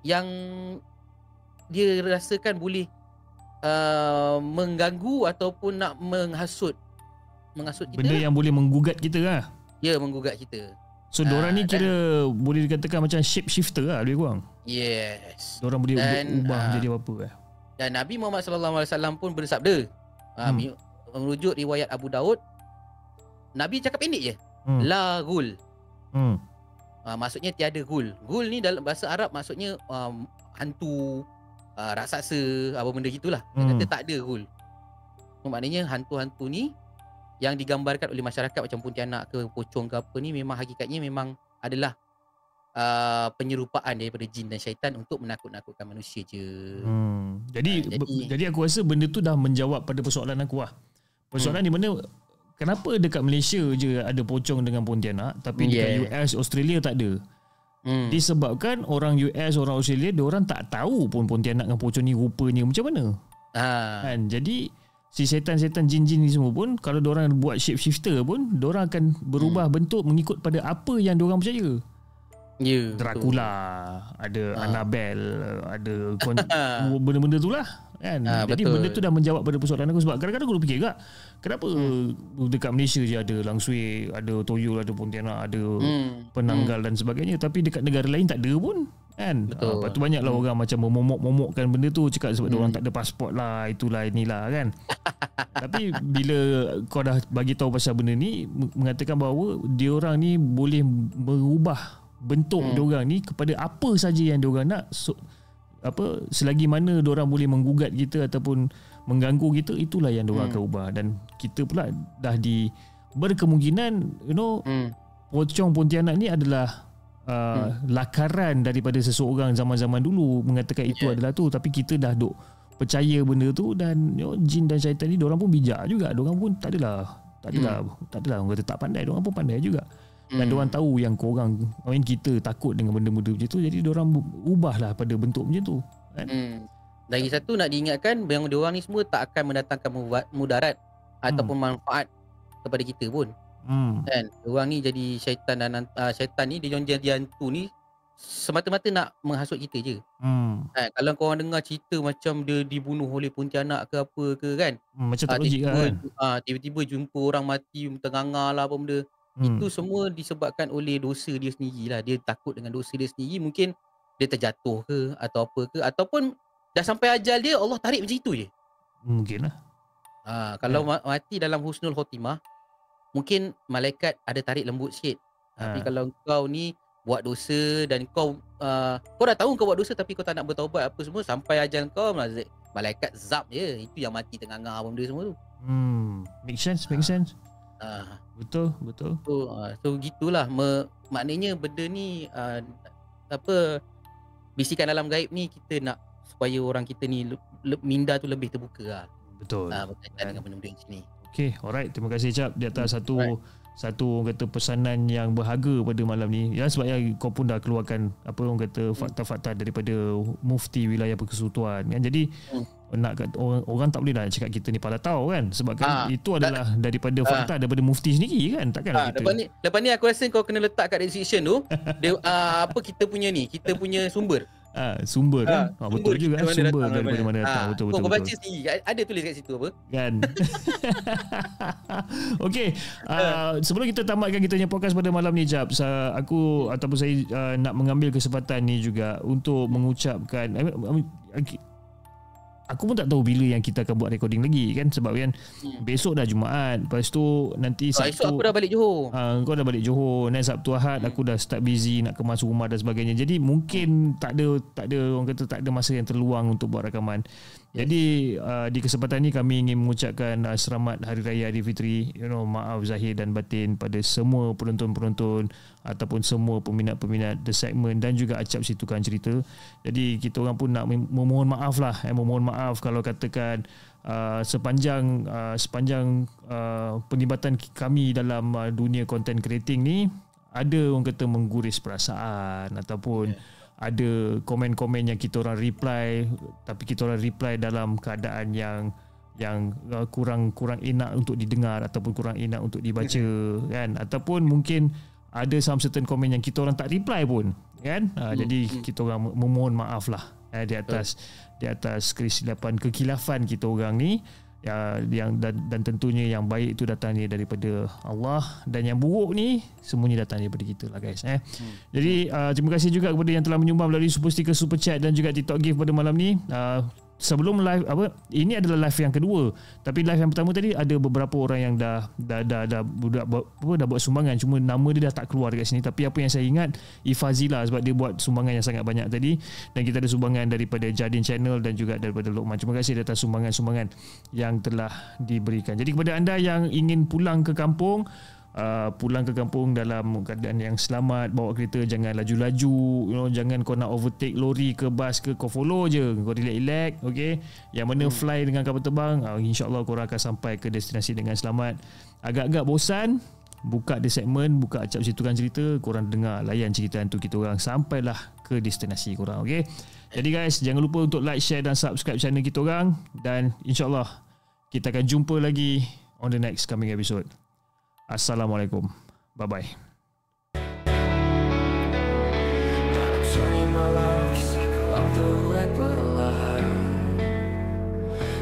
yang dia rasakan boleh mengganggu ataupun nak menghasut kita. Benda yang boleh menggugat kita lah. Ya, menggugat kita. So diorang ni kira boleh dikatakan macam shape shifter lah lebih kurang. Yes. Diorang boleh ubah menjadi apa lah. Dan Nabi Muhammad SAW pun bersabda, merujuk riwayat Abu Daud, Nabi cakap pendek je, la ghul. Maksudnya tiada ghul. Ghul ni dalam bahasa Arab maksudnya hantu, raksasa, apa benda gitulah. Dia kata tak ada ghul. Maknanya hantu-hantu ni yang digambarkan oleh masyarakat macam Pontianak ke pocong ke apa ni, memang hakikatnya memang adalah penyerupaan daripada jin dan syaitan untuk menakut-nakutkan manusia je. Jadi aku rasa benda tu dah menjawab pada persoalan aku lah. Persoalan di mana kenapa dekat Malaysia je ada pocong dengan Pontianak, tapi dekat US, Australia tak ada. Disebabkan orang US, orang Australia, diorang tak tahu pun Pontianak dengan pocong ni rupanya macam mana. Kan? Jadi si setan-setan jin-jin ni semua pun, kalau diorang buat shape shifter pun, diorang akan berubah bentuk mengikut pada apa yang diorang percaya. Dracula, ada Annabelle, ada benda-benda tu lah kan. Jadi benda tu dah menjawab pada persoalan aku. Sebab kadang-kadang aku fikir juga, kenapa dekat Malaysia je ada Langsui, ada Toyol, ada Pontianak, ada Penanggal dan sebagainya, tapi dekat negara lain tak ada pun kan. Lepas tu banyaklah orang macam memomok-momokkan benda tu, cakap sebab diorang tak ada pasport lah, itulah inilah kan. Tapi bila kau dah bagi tahu pasal benda ni, mengatakan bahawa diorang ni boleh merubah bentuk diorang ni kepada apa saja yang diorang nak, selagi mana diorang boleh menggugat kita ataupun mengganggu kita, itulah yang diorang akan ubah. Dan kita pula dah berkemungkinan pocong Pontianak ni adalah lakaran daripada seseorang zaman-zaman dulu mengatakan itu adalah tu, tapi kita dah duk percaya benda tu. Dan jin dan syaitan ni diorang pun bijak juga, diorang pun tak adalah orang kata tak pandai, diorang pun pandai juga. Dan diorang tahu yang kita takut dengan benda-benda macam tu, jadi diorang ubahlah pada bentuk macam tu kan? Lagi satu nak diingatkan, yang diorang ni semua tak akan mendatangkan mudarat ataupun manfaat kepada kita pun kan. Diorang ni jadi syaitan, dan syaitan ni dia jadi hantu ni semata-mata nak menghasut kita je. Kalau korang dengar cerita macam dia dibunuh oleh Pontianak ke apa ke kan, macam tak logik kan. Tiba-tiba jumpa orang mati tenganga lah apa benda, Itu semua disebabkan oleh dosa dia sendirilah. Dia takut dengan dosa dia sendiri, mungkin dia terjatuh ke atau apa ke, ataupun dah sampai ajal dia Allah tarik macam itu je. Mungkin lah. Kalau mati dalam husnul khotimah, mungkin malaikat ada tarik lembut sikit. Tapi kalau kau ni buat dosa dan kau dah tahu kau buat dosa tapi kau tak nak bertaubat apa semua, sampai ajal kau malaikat zap je. Itu yang mati tengah-tengah benda semua tu. Make sense. Betul. So gitulah. Maknanya benda ni bisikan alam gaib ni, kita nak supaya orang kita ni minda tu lebih terbuka lah. Betul. Berkaitan dengan benda-benda macam ni. Okay, alright. Terima kasih Cap di atas satu orang kata pesanan yang berharga pada malam ni. Ya, sebab kau pun dah keluarkan apa orang kata fakta-fakta daripada Mufti Wilayah Persekutuan kan. Jadi nak orang tak boleh lah cakap kita ni palatau kan, sebab kan itu adalah daripada fakta daripada Mufti sendiri kan. Takkan kita lepas ni aku rasa kau kena letak kat description tu dia, kita punya sumber. Sumber kan. Betul juga sumber daripada mana datang. Betul. Kau baca sendiri, ada tulis kat situ apa kan. Okey, sebelum kita tamatkan kita punya podcast pada malam ni Jap, aku ataupun saya nak mengambil kesempatan ni juga untuk mengucapkan aku pun tak tahu bila yang kita akan buat recording lagi kan, sebab kan besok dah Jumaat, lepas tu nanti Sabtu esok aku dah balik Johor. Kau dah balik Johor, dan Sabtu Ahad aku dah start busy nak kemas rumah dan sebagainya. Jadi mungkin tak ada orang kata tak ada masa yang terluang untuk buat rakaman. Jadi di kesempatan ni kami ingin mengucapkan selamat Hari Raya Aidilfitri, maaf zahir dan batin pada semua penonton-penonton ataupun semua peminat-peminat The Segment dan juga Acap Si Tukang Cerita. Jadi kita orang pun nak memohon maaf lah, memohon maaf kalau katakan sepanjang penlibatan kami dalam dunia content creating ni ada orang kata mengguris perasaan ataupun ada komen-komen yang kita orang reply, tapi kita orang reply dalam keadaan yang kurang enak untuk didengar ataupun kurang enak untuk dibaca kan, ataupun mungkin ada some certain komen yang kita orang tak reply pun kan. Jadi kita orang memohon maaf lah di atas kekilafan kita orang ni. Yang dan tentunya yang baik itu datangnya daripada Allah, dan yang buruk ni semuanya datang daripada kita lah guys. Jadi terima kasih juga kepada yang telah menyumbang melalui super sticker, super chat dan juga TikTok gift pada malam ni. Sebelum live ini adalah live yang kedua, tapi live yang pertama tadi ada beberapa orang yang dah buat sumbangan, cuma nama dia dah tak keluar dekat sini. Tapi apa yang saya ingat Ifazila, sebab dia buat sumbangan yang sangat banyak tadi, dan kita ada sumbangan daripada Jardin Channel dan juga daripada Lokman. Terima kasih atas sumbangan-sumbangan yang telah diberikan. Jadi kepada anda yang ingin pulang ke kampung dalam keadaan yang selamat, bawa kereta jangan laju-laju, jangan kau nak overtake lori ke bas ke, kau follow je, kau relax, okey. Yang mana fly dengan kapal terbang, insya-Allah korang akan sampai ke destinasi dengan selamat. Agak-agak bosan, buka The Segment, buka Acap Si Tukang Cerita, korang dengar layan cerita hantu kita orang sampailah ke destinasi korang, okey. Jadi guys, jangan lupa untuk like, share dan subscribe channel kita orang, dan insya-Allah kita akan jumpa lagi on the next coming episode. Assalamualaikum. Bye-bye.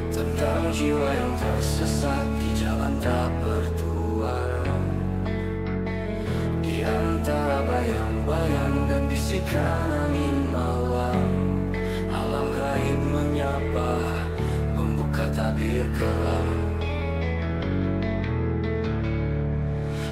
Tentang jiwa yang tersesat di jalan tak bertuan, di antara bayang-bayang dan bisikan angin malam, alam gaib menyapa, membuka tabir kelam.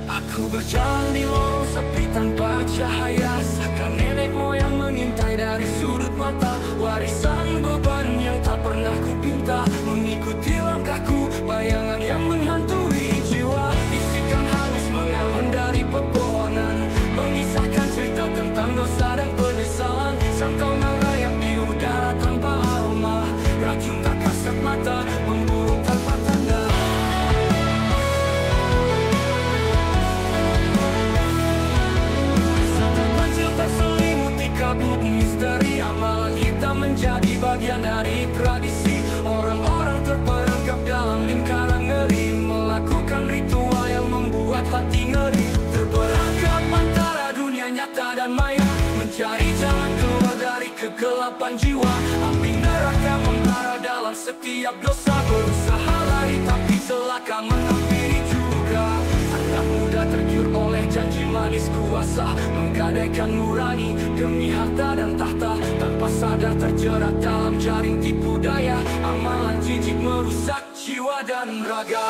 Aku berjalan di lorong sepi tanpa cahaya, seakan nenek moyang mengintai dari sudut mata. Warisan beban yang tak pernah ku pinta, mengikuti langkahku, bayangan yang menghantui jiwa. Bisikan halus mengalun dari pepohonan, mengisahkan cerita tentang dosa dan penyesalan. Sangkau merayap di udara tanpa aroma, racun tak kasat mata, memburu tanpa tanda. Terselimuti kabut misteri, amalan kita menjadi bagian dari tradisi. Orang-orang terperangkap dalam lingkaran ngeri, melakukan ritual yang membuat hati ngeri. Terperangkap antara dunia nyata dan maya, mencari jalan keluar dari kegelapan jiwa. Api neraka membara dalam setiap dosa, berusaha lari tapi celaka menghampiri juga. Anak muda tergiur oleh asa, menggadaikan nurani demi harta dan tahta. Tanpa sadar terjerat dalam jaring tipu daya, amalan jijik merusak jiwa dan raga.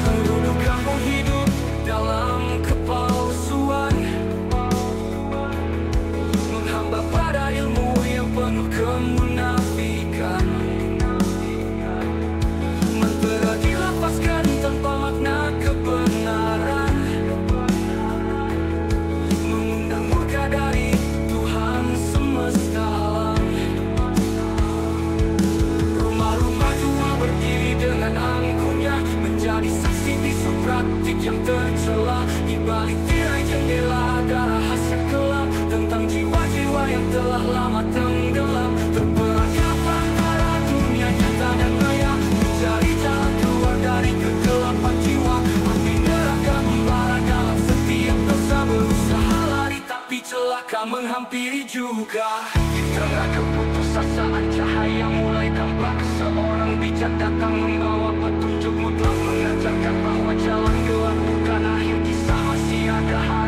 Penduduk kampung hidup dalam kepalsuan, menghamba pada ilmu yang penuh kemunafikan. Mentera dilapaskan tanpa makna kebenaran, mengundang murka dari Tuhan semesta alam. Rumah-rumah jual berdiri dengan angkuhnya, menjadi saksi bisu praktik yang tercela. Di balik tirai jendela ada rahasia gelap tentang jiwa-jiwa yang telah lama tenggelam. Terperangkap antara dunia nyata dan maya, mencari jalan keluar dari kegelapan jiwa. Api neraka membara dalam setiap dosa, berusaha lari tapi celaka menghampiri juga. Di tengah keputusasaan cahaya mulai tampak, seorang bijak datang membawa petunjuk mutlak, mengajarkan bahwa jalan gelap bukan akhir kisah, masih ada hari.